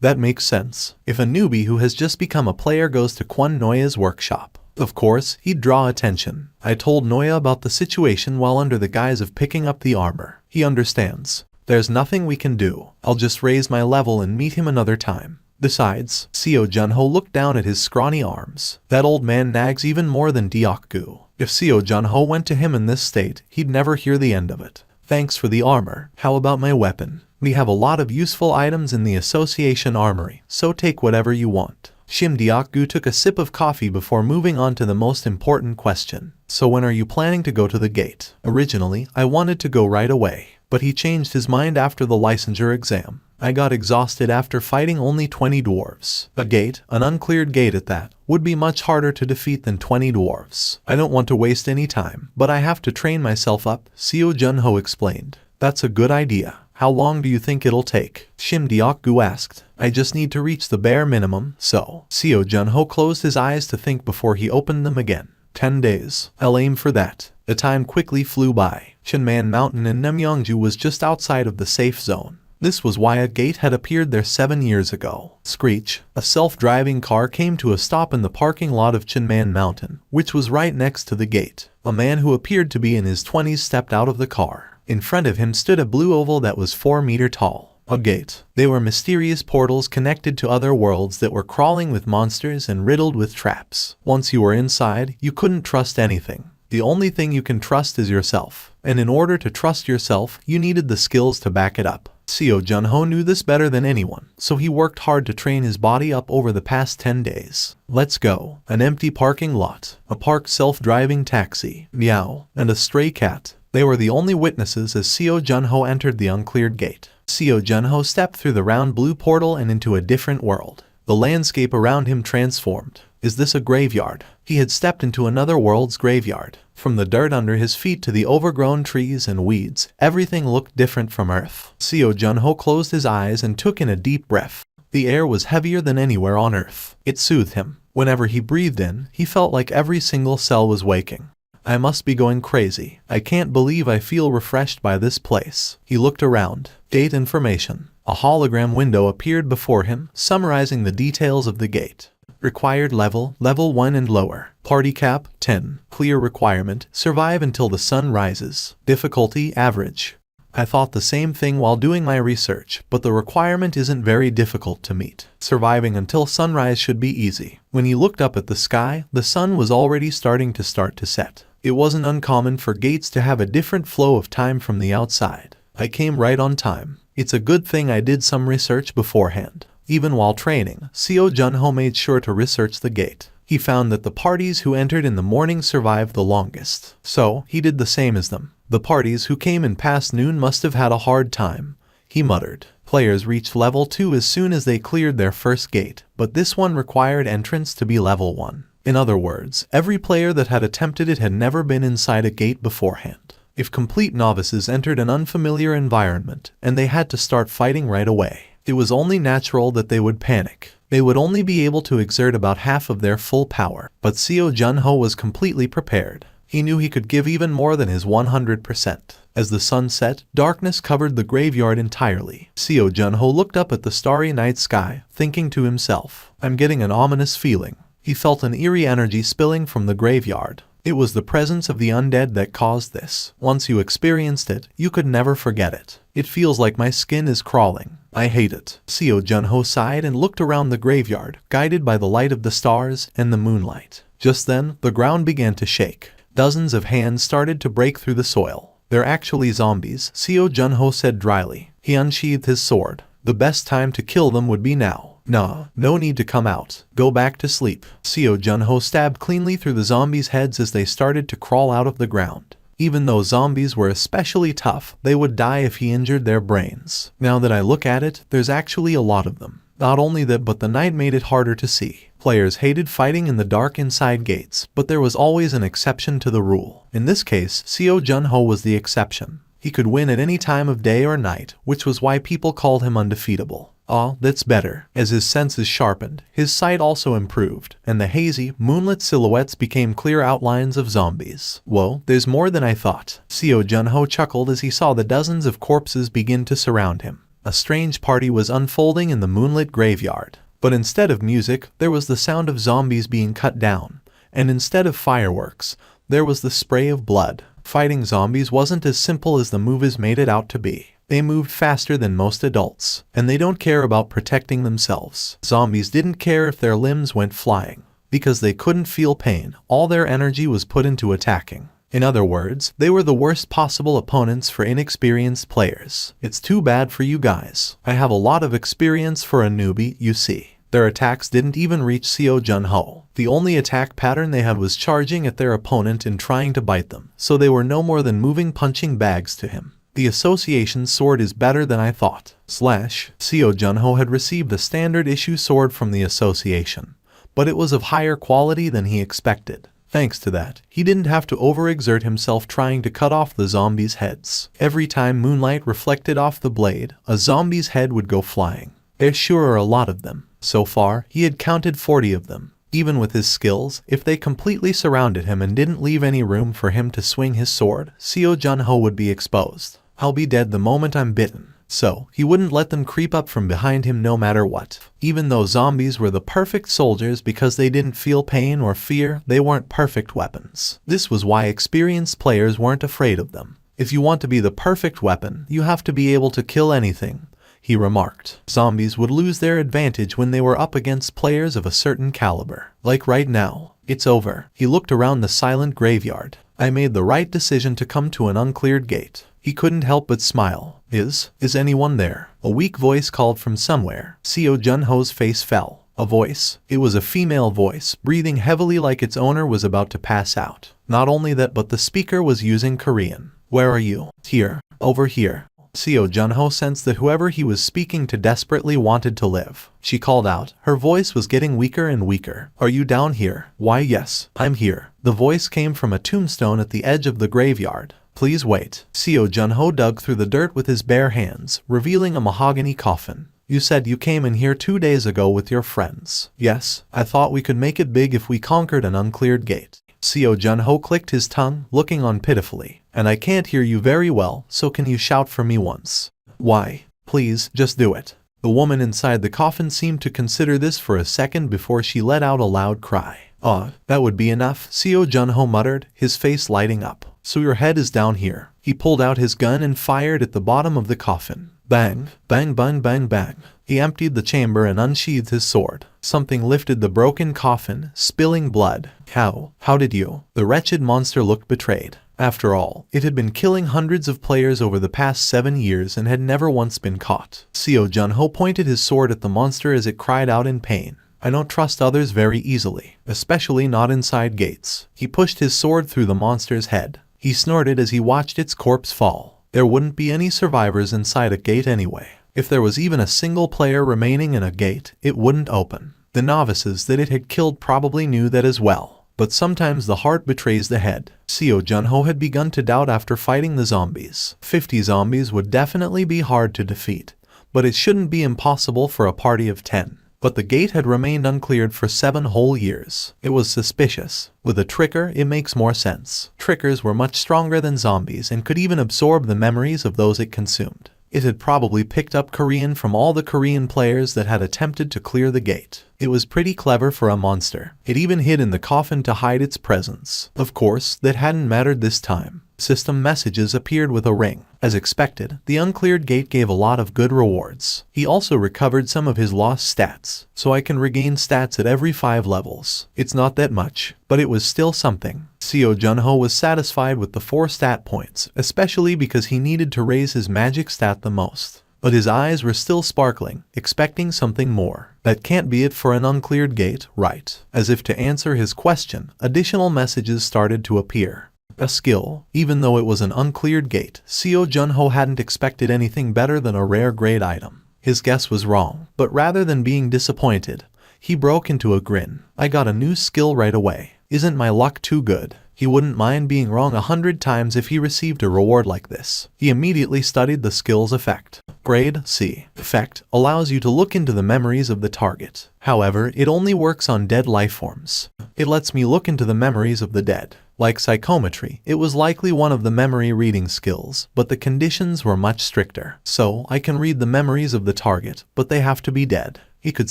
That makes sense. If a newbie who has just become a player goes to Kwon Noya's workshop, of course, he'd draw attention. I told Noya about the situation while under the guise of picking up the armor. He understands. There's nothing we can do. I'll just raise my level and meet him another time. Besides, Seo Jun-ho looked down at his scrawny arms. That old man nags even more than Deok-gu. If Seo Jun-ho went to him in this state, he'd never hear the end of it. Thanks for the armor. How about my weapon? We have a lot of useful items in the association armory, so take whatever you want. Shim Deok-gu took a sip of coffee before moving on to the most important question. So when are you planning to go to the gate? Originally, I wanted to go right away, but he changed his mind after the licensure exam. I got exhausted after fighting only 20 dwarves. A gate, an uncleared gate at that, would be much harder to defeat than 20 dwarves. I don't want to waste any time, but I have to train myself up, Seo Jun-ho explained. That's a good idea. How long do you think it'll take? Shim Deok-gu asked. I just need to reach the bare minimum, so. Seo Jun-ho closed his eyes to think before he opened them again. 10 days. I'll aim for that. The time quickly flew by. Chunman Mountain in Namyeongju was just outside of the safe zone. This was why a gate had appeared there 7 years ago. Screech. A self-driving car came to a stop in the parking lot of Chunman Mountain, which was right next to the gate. A man who appeared to be in his 20s stepped out of the car. In front of him stood a blue oval that was 4 meters tall. A gate. They were mysterious portals connected to other worlds that were crawling with monsters and riddled with traps. Once you were inside, you couldn't trust anything. The only thing you can trust is yourself. And in order to trust yourself, you needed the skills to back it up. Seo Jun-ho knew this better than anyone, so he worked hard to train his body up over the past 10 days. Let's go. An empty parking lot, a parked self-driving taxi, meow, and a stray cat. They were the only witnesses as Seo Jun-ho entered the uncleared gate. Seo Jun-ho stepped through the round blue portal and into a different world. The landscape around him transformed. Is this a graveyard? He had stepped into another world's graveyard. From the dirt under his feet to the overgrown trees and weeds, everything looked different from Earth. Seo Jun-ho closed his eyes and took in a deep breath. The air was heavier than anywhere on Earth. It soothed him. Whenever he breathed in, he felt like every single cell was waking. I must be going crazy. I can't believe I feel refreshed by this place. He looked around. Gate information. A hologram window appeared before him, summarizing the details of the gate. Required level, level 1 and lower. Party cap, 10. Clear requirement, survive until the sun rises. Difficulty, average. I thought the same thing while doing my research, but the requirement isn't very difficult to meet. Surviving until sunrise should be easy. When he looked up at the sky, the sun was already starting to set. It wasn't uncommon for gates to have a different flow of time from the outside. I came right on time. It's a good thing I did some research beforehand. Even while training, Seo Jun-ho made sure to research the gate. He found that the parties who entered in the morning survived the longest. So, he did the same as them. The parties who came in past noon must have had a hard time, he muttered. Players reached level 2 as soon as they cleared their first gate, but this one required entrance to be level 1. In other words, every player that had attempted it had never been inside a gate beforehand. If complete novices entered an unfamiliar environment, and they had to start fighting right away, it was only natural that they would panic. They would only be able to exert about half of their full power, but Seo Junho was completely prepared. He knew he could give even more than his 100%. As the sun set, darkness covered the graveyard entirely. Seo Junho looked up at the starry night sky, thinking to himself, "I'm getting an ominous feeling." He felt an eerie energy spilling from the graveyard. It was the presence of the undead that caused this. Once you experienced it, you could never forget it. It feels like my skin is crawling. I hate it. Seo Junho sighed and looked around the graveyard, guided by the light of the stars and the moonlight. Just then, the ground began to shake. Dozens of hands started to break through the soil. "They're actually zombies," Seo Junho said dryly. He unsheathed his sword. "The best time to kill them would be now." "Nah, no need to come out. Go back to sleep." Seo Junho stabbed cleanly through the zombies' heads as they started to crawl out of the ground. Even though zombies were especially tough, they would die if he injured their brains. Now that I look at it, there's actually a lot of them. Not only that, but the night made it harder to see. Players hated fighting in the dark inside gates, but there was always an exception to the rule. In this case, Seo Junho was the exception. He could win at any time of day or night, which was why people called him undefeatable. Ah, that's better. As his senses sharpened, his sight also improved, and the hazy, moonlit silhouettes became clear outlines of zombies. Whoa, there's more than I thought. Seo Junho chuckled as he saw the dozens of corpses begin to surround him. A strange party was unfolding in the moonlit graveyard. But instead of music, there was the sound of zombies being cut down. And instead of fireworks, there was the spray of blood. Fighting zombies wasn't as simple as the movies made it out to be. They moved faster than most adults, and they don't care about protecting themselves. Zombies didn't care if their limbs went flying. Because they couldn't feel pain, all their energy was put into attacking. In other words, they were the worst possible opponents for inexperienced players. It's too bad for you guys. I have a lot of experience for a newbie, you see. Their attacks didn't even reach Seo Junho. The only attack pattern they had was charging at their opponent and trying to bite them, so they were no more than moving punching bags to him. The association sword is better than I thought. Seo Junho had received a standard issue sword from the association, but it was of higher quality than he expected. Thanks to that, he didn't have to overexert himself trying to cut off the zombies' heads. Every time moonlight reflected off the blade, a zombie's head would go flying. There sure are a lot of them. So far, he had counted 40 of them. Even with his skills, if they completely surrounded him and didn't leave any room for him to swing his sword, Seo Junho would be exposed. I'll be dead the moment I'm bitten. So, he wouldn't let them creep up from behind him no matter what. Even though zombies were the perfect soldiers because they didn't feel pain or fear, they weren't perfect weapons. This was why experienced players weren't afraid of them. If you want to be the perfect weapon, you have to be able to kill anything, he remarked. Zombies would lose their advantage when they were up against players of a certain caliber. Like right now. It's over. He looked around the silent graveyard. I made the right decision to come to an uncleared gate. He couldn't help but smile. Is anyone there? A weak voice called from somewhere. Seo Junho's face fell. A voice. It was a female voice, breathing heavily like its owner was about to pass out. Not only that, but the speaker was using Korean. Where are you? Here. Over here. Seo Junho sensed that whoever he was speaking to desperately wanted to live. She called out. Her voice was getting weaker and weaker. Are you down here? Why, yes, I'm here. The voice came from a tombstone at the edge of the graveyard. Please wait. Seo Junho dug through the dirt with his bare hands, revealing a mahogany coffin. You said you came in here 2 days ago with your friends. Yes, I thought we could make it big if we conquered an uncleared gate. Seo Junho clicked his tongue, looking on pitifully. And I can't hear you very well, so can you shout for me once? Why? Please, just do it. The woman inside the coffin seemed to consider this for a second before she let out a loud cry. That would be enough, Seo Junho muttered, his face lighting up. So your head is down here. He pulled out his gun and fired at the bottom of the coffin. Bang, bang, bang, bang, bang. He emptied the chamber and unsheathed his sword. Something lifted the broken coffin, spilling blood. How did you? The wretched monster looked betrayed. After all, it had been killing hundreds of players over the past 7 years and had never once been caught. Seo Junho pointed his sword at the monster as it cried out in pain. I don't trust others very easily, especially not inside gates. He pushed his sword through the monster's head. He snorted as he watched its corpse fall. There wouldn't be any survivors inside a gate anyway. If there was even a single player remaining in a gate, it wouldn't open. The novices that it had killed probably knew that as well. But sometimes the heart betrays the head. Seo Junho had begun to doubt after fighting the zombies. 50 zombies would definitely be hard to defeat, but it shouldn't be impossible for a party of 10. But the gate had remained uncleared for 7 whole years. It was suspicious. With a tricker, it makes more sense. Trickers were much stronger than zombies and could even absorb the memories of those it consumed. It had probably picked up Korean from all the Korean players that had attempted to clear the gate. It was pretty clever for a monster. It even hid in the coffin to hide its presence. Of course, that hadn't mattered this time. System messages appeared with a ring. As expected, the uncleared gate gave a lot of good rewards. He also recovered some of his lost stats, so I can regain stats at every 5 levels. It's not that much, but it was still something. Seo Junho was satisfied with the 4 stat points, especially because he needed to raise his magic stat the most. But his eyes were still sparkling, expecting something more. That can't be it for an uncleared gate, right? As if to answer his question, additional messages started to appear. A skill. Even though it was an uncleared gate, Seo Junho hadn't expected anything better than a rare grade item. His guess was wrong, but rather than being disappointed, he broke into a grin. I got a new skill right away. Isn't my luck too good? He wouldn't mind being wrong 100 times if he received a reward like this. He immediately studied the skill's effect. Grade C. Effect allows you to look into the memories of the target. However, it only works on dead life forms. It lets me look into the memories of the dead. Like psychometry, it was likely one of the memory reading skills, but the conditions were much stricter. So, I can read the memories of the target, but they have to be dead. He could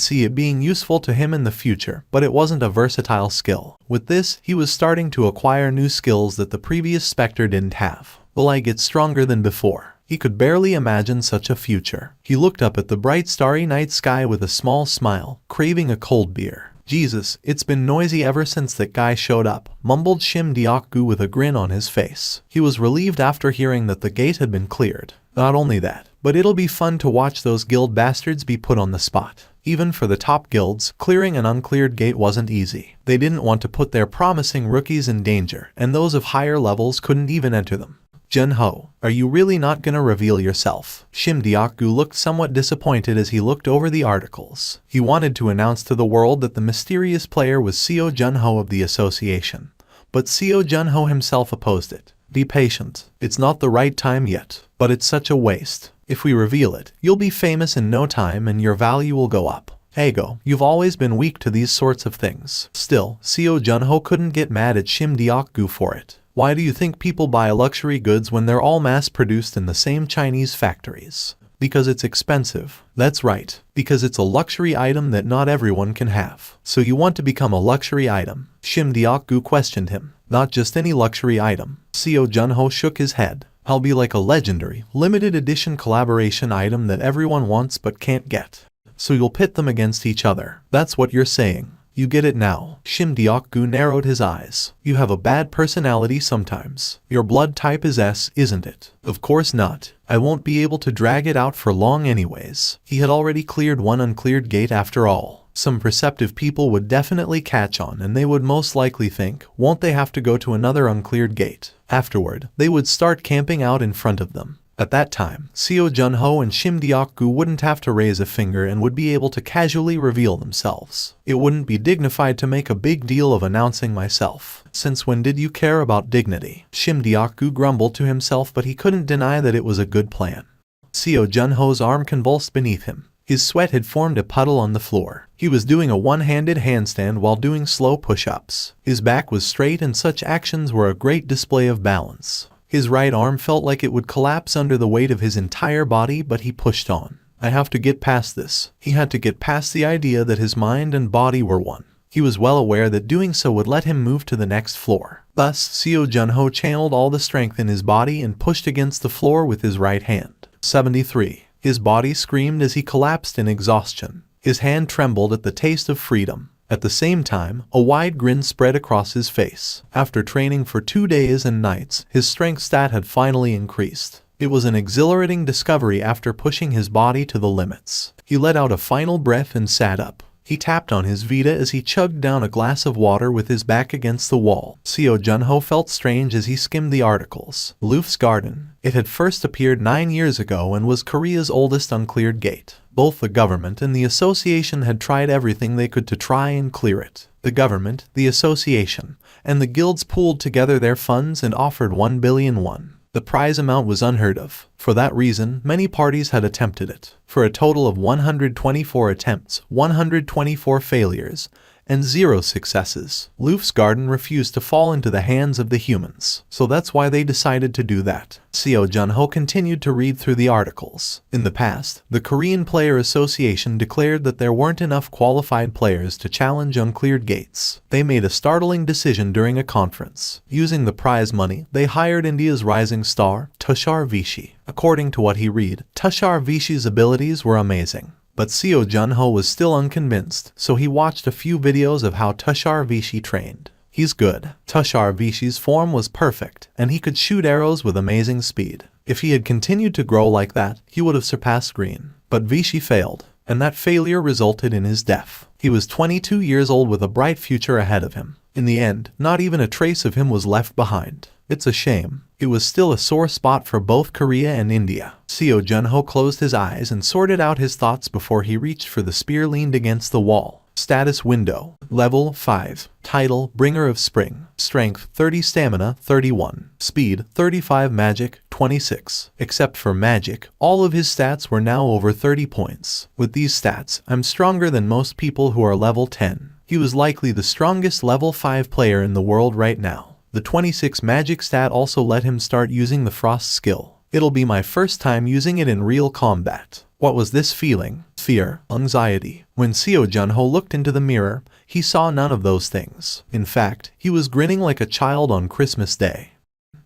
see it being useful to him in the future, but it wasn't a versatile skill. With this, he was starting to acquire new skills that the previous Spectre didn't have. Will I get stronger than before? He could barely imagine such a future. He looked up at the bright starry night sky with a small smile, craving a cold beer. Jesus, it's been noisy ever since that guy showed up, mumbled Shim Deokgu with a grin on his face. He was relieved after hearing that the gate had been cleared. Not only that, but it'll be fun to watch those guild bastards be put on the spot. Even for the top guilds, clearing an uncleared gate wasn't easy. They didn't want to put their promising rookies in danger, and those of higher levels couldn't even enter them. Junho, are you really not gonna reveal yourself? Shim Deokgu looked somewhat disappointed as he looked over the articles. He wanted to announce to the world that the mysterious player was Seo Junho of the association. But Seo Junho himself opposed it. Be patient. It's not the right time yet. But it's such a waste. If we reveal it, you'll be famous in no time and your value will go up. Ego, you've always been weak to these sorts of things. Still, Seo Junho couldn't get mad at Shim Deokgu for it. Why do you think people buy luxury goods when they're all mass-produced in the same Chinese factories? Because it's expensive. That's right, because it's a luxury item that not everyone can have. So you want to become a luxury item? Shim Deokgu questioned him. Not just any luxury item. Seo Junho shook his head. I'll be like a legendary, limited edition collaboration item that everyone wants but can't get. So you'll pit them against each other. That's what you're saying. You get it now. Shim Deokgu narrowed his eyes. You have a bad personality sometimes. Your blood type is S, isn't it? Of course not. I won't be able to drag it out for long anyways. He had already cleared one uncleared gate after all. Some perceptive people would definitely catch on and they would most likely think, won't they have to go to another uncleared gate? Afterward, they would start camping out in front of them. At that time, Seo Junho and Shim Deokgu wouldn't have to raise a finger and would be able to casually reveal themselves. It wouldn't be dignified to make a big deal of announcing myself. Since when did you care about dignity? Shim Deokgu grumbled to himself, but he couldn't deny that it was a good plan. Seo Junho's arm convulsed beneath him. His sweat had formed a puddle on the floor. He was doing a one-handed handstand while doing slow push-ups. His back was straight and such actions were a great display of balance. His right arm felt like it would collapse under the weight of his entire body, but he pushed on. I have to get past this. He had to get past the idea that his mind and body were one. He was well aware that doing so would let him move to the next floor. Thus, Seo Junho channeled all the strength in his body and pushed against the floor with his right hand. 73. His body screamed as he collapsed in exhaustion. His hand trembled at the taste of freedom. At the same time, a wide grin spread across his face. After training for 2 days and nights, his strength stat had finally increased. It was an exhilarating discovery after pushing his body to the limits. He let out a final breath and sat up. He tapped on his Vita as he chugged down a glass of water with his back against the wall. Seo Junho felt strange as he skimmed the articles. Luffy's Garden. It had first appeared 9 years ago and was Korea's oldest uncleared gate. Both the government and the association had tried everything they could to try and clear it. The government, the association, and the guilds pooled together their funds and offered 1 billion won. The prize amount was unheard of. For that reason, many parties had attempted it. For a total of 124 attempts, 124 failures, and 0 successes, Luffy's Garden refused to fall into the hands of the humans. So that's why they decided to do that. Seo Junho continued to read through the articles. In the past, the Korean Player Association declared that there weren't enough qualified players to challenge uncleared gates. They made a startling decision during a conference. Using the prize money, they hired India's rising star, Tushar Vichy. According to what he read, Tushar Vichy's abilities were amazing. But Seo Junho was still unconvinced, so he watched a few videos of how Tushar Vichy trained. He's good. Tushar Vichy's form was perfect, and he could shoot arrows with amazing speed. If he had continued to grow like that, he would have surpassed Green. But Vichy failed, and that failure resulted in his death. He was 22 years old with a bright future ahead of him. In the end, not even a trace of him was left behind. It's a shame. It was still a sore spot for both Korea and India. Seo Junho closed his eyes and sorted out his thoughts before he reached for the spear leaned against the wall. Status window. Level 5. Title, Bringer of Spring. Strength, 30. Stamina, 31. Speed, 35. Magic, 26. Except for magic, all of his stats were now over 30 points. With these stats, I'm stronger than most people who are level 10. He was likely the strongest level 5 player in the world right now. The 26 magic stat also let him start using the frost skill. It'll be my first time using it in real combat. What was this feeling? Fear, anxiety. When Seo Junho looked into the mirror, he saw none of those things. In fact, he was grinning like a child on Christmas Day.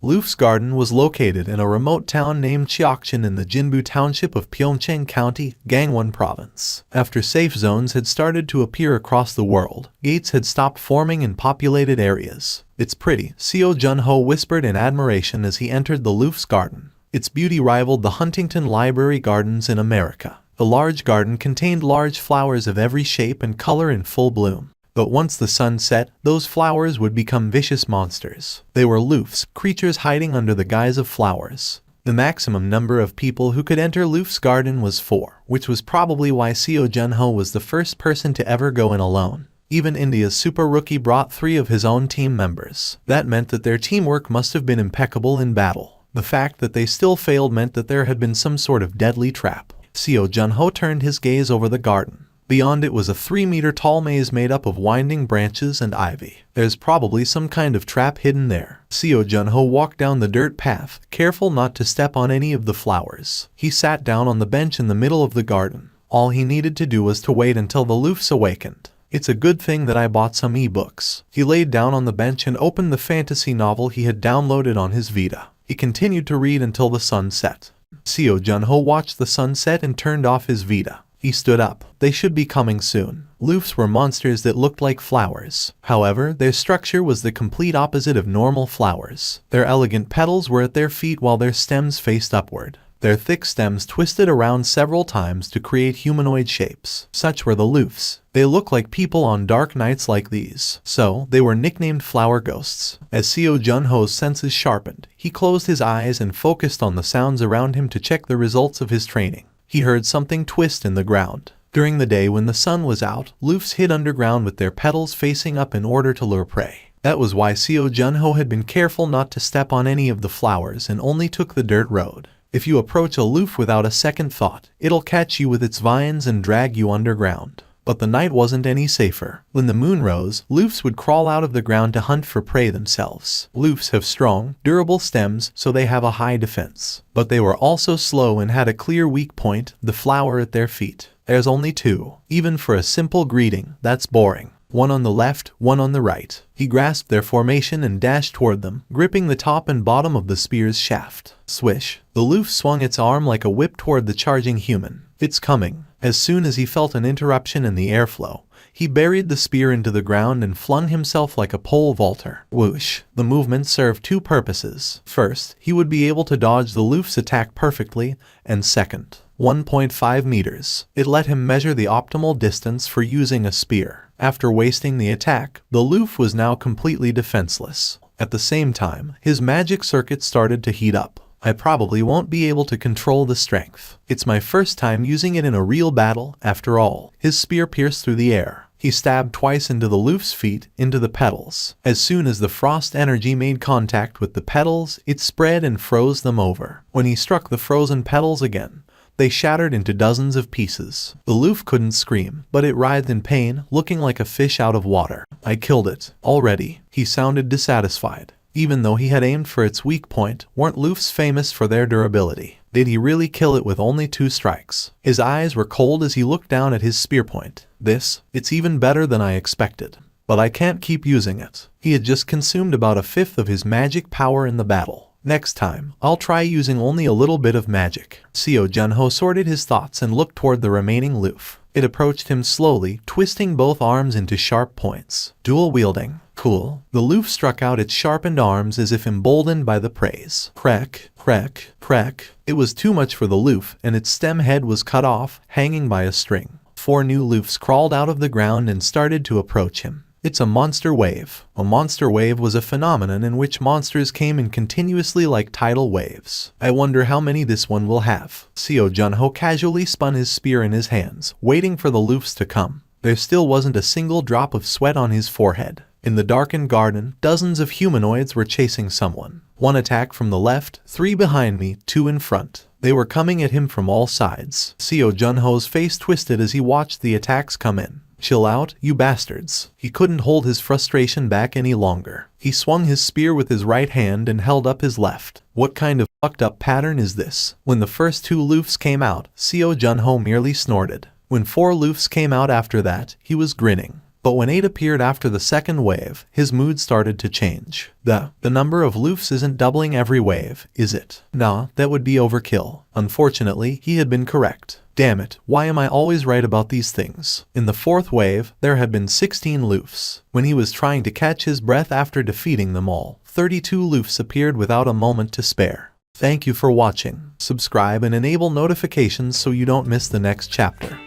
Luffy's Garden was located in a remote town named Cheokchin in the Jinbu township of Pyeongchang County, Gangwon Province. After safe zones had started to appear across the world, gates had stopped forming in populated areas. It's pretty, Seo Junho whispered in admiration as he entered the Luffy's Garden. Its beauty rivaled the Huntington Library Gardens in America. The large garden contained large flowers of every shape and color in full bloom. But once the sun set, those flowers would become vicious monsters. They were Luffy's, creatures hiding under the guise of flowers. The maximum number of people who could enter Luffy's Garden was 4, which was probably why Seo Junho was the first person to ever go in alone. Even India's super rookie brought 3 of his own team members. That meant that their teamwork must have been impeccable in battle. The fact that they still failed meant that there had been some sort of deadly trap. Seo Junho turned his gaze over the garden. Beyond it was a 3-meter-tall maze made up of winding branches and ivy. There's probably some kind of trap hidden there. Seo Junho walked down the dirt path, careful not to step on any of the flowers. He sat down on the bench in the middle of the garden. All he needed to do was to wait until the Luffys awakened. It's a good thing that I bought some ebooks. He laid down on the bench and opened the fantasy novel he had downloaded on his Vita. He continued to read until the sun set. Seo Junho watched the sunset and turned off his Vita. He stood up. They should be coming soon. Luffys were monsters that looked like flowers. However, their structure was the complete opposite of normal flowers. Their elegant petals were at their feet while their stems faced upward. Their thick stems twisted around several times to create humanoid shapes. Such were the Luffys. They look like people on dark nights like these. So, they were nicknamed flower ghosts. As Seo Junho's senses sharpened, he closed his eyes and focused on the sounds around him to check the results of his training. He heard something twist in the ground. During the day when the sun was out, Luffys hid underground with their petals facing up in order to lure prey. That was why Seo Junho had been careful not to step on any of the flowers and only took the dirt road. If you approach a Luffy without a second thought, it'll catch you with its vines and drag you underground. But the night wasn't any safer. When the moon rose, Luffys would crawl out of the ground to hunt for prey themselves. Luffys have strong, durable stems, so they have a high defense. But they were also slow and had a clear weak point, the flower at their feet. There's only 2. Even for a simple greeting, that's boring. One on the left, one on the right. He grasped their formation and dashed toward them, gripping the top and bottom of the spear's shaft. Swish. The Luffy swung its arm like a whip toward the charging human. It's coming. As soon as he felt an interruption in the airflow, he buried the spear into the ground and flung himself like a pole vaulter. Whoosh. The movement served two purposes. First, he would be able to dodge the Luffy's attack perfectly, and second, 1.5 meters. It let him measure the optimal distance for using a spear. After wasting the attack, the Luffy was now completely defenseless. At the same time, his magic circuit started to heat up. I probably won't be able to control the strength. It's my first time using it in a real battle, after all. His spear pierced through the air. He stabbed twice into the Luffy's feet, into the petals. As soon as the frost energy made contact with the petals, it spread and froze them over. When he struck the frozen petals again, they shattered into dozens of pieces. The Luffy couldn't scream, but it writhed in pain, looking like a fish out of water. I killed it. Already. He sounded dissatisfied. Even though he had aimed for its weak point, weren't Luffy's famous for their durability? Did he really kill it with only 2 strikes? His eyes were cold as he looked down at his spear point. It's even better than I expected. But I can't keep using it. He had just consumed about a fifth of his magic power in the battle. Next time, I'll try using only a little bit of magic. Seo Junho sorted his thoughts and looked toward the remaining Luffy. It approached him slowly, twisting both arms into sharp points. Dual wielding. Cool. The Luffy struck out its sharpened arms as if emboldened by the praise. Crack, crack, crack. It was too much for the Luffy, and its stem head was cut off, hanging by a string. 4 new Luffys crawled out of the ground and started to approach him. It's a monster wave. A monster wave was a phenomenon in which monsters came in continuously like tidal waves. I wonder how many this one will have. Seo Junho casually spun his spear in his hands, waiting for the Luffys to come. There still wasn't a single drop of sweat on his forehead. In the darkened garden, dozens of humanoids were chasing someone. 1 attack from the left, 3 behind me, 2 in front. They were coming at him from all sides. Seo Junho's face twisted as he watched the attacks come in. Chill out, you bastards. He couldn't hold his frustration back any longer. He swung his spear with his right hand and held up his left. What kind of fucked up pattern is this? When the first 2 Luffys came out, Seo Junho merely snorted. When 4 Luffys came out after that, he was grinning. But when 8 appeared after the second wave, his mood started to change. The number of Luffys isn't doubling every wave, is it? Nah, that would be overkill. Unfortunately, he had been correct. Damn it, why am I always right about these things? In the 4th wave, there had been 16 Luffys. When he was trying to catch his breath after defeating them all, 32 Luffys appeared without a moment to spare. Thank you for watching. Subscribe and enable notifications so you don't miss the next chapter.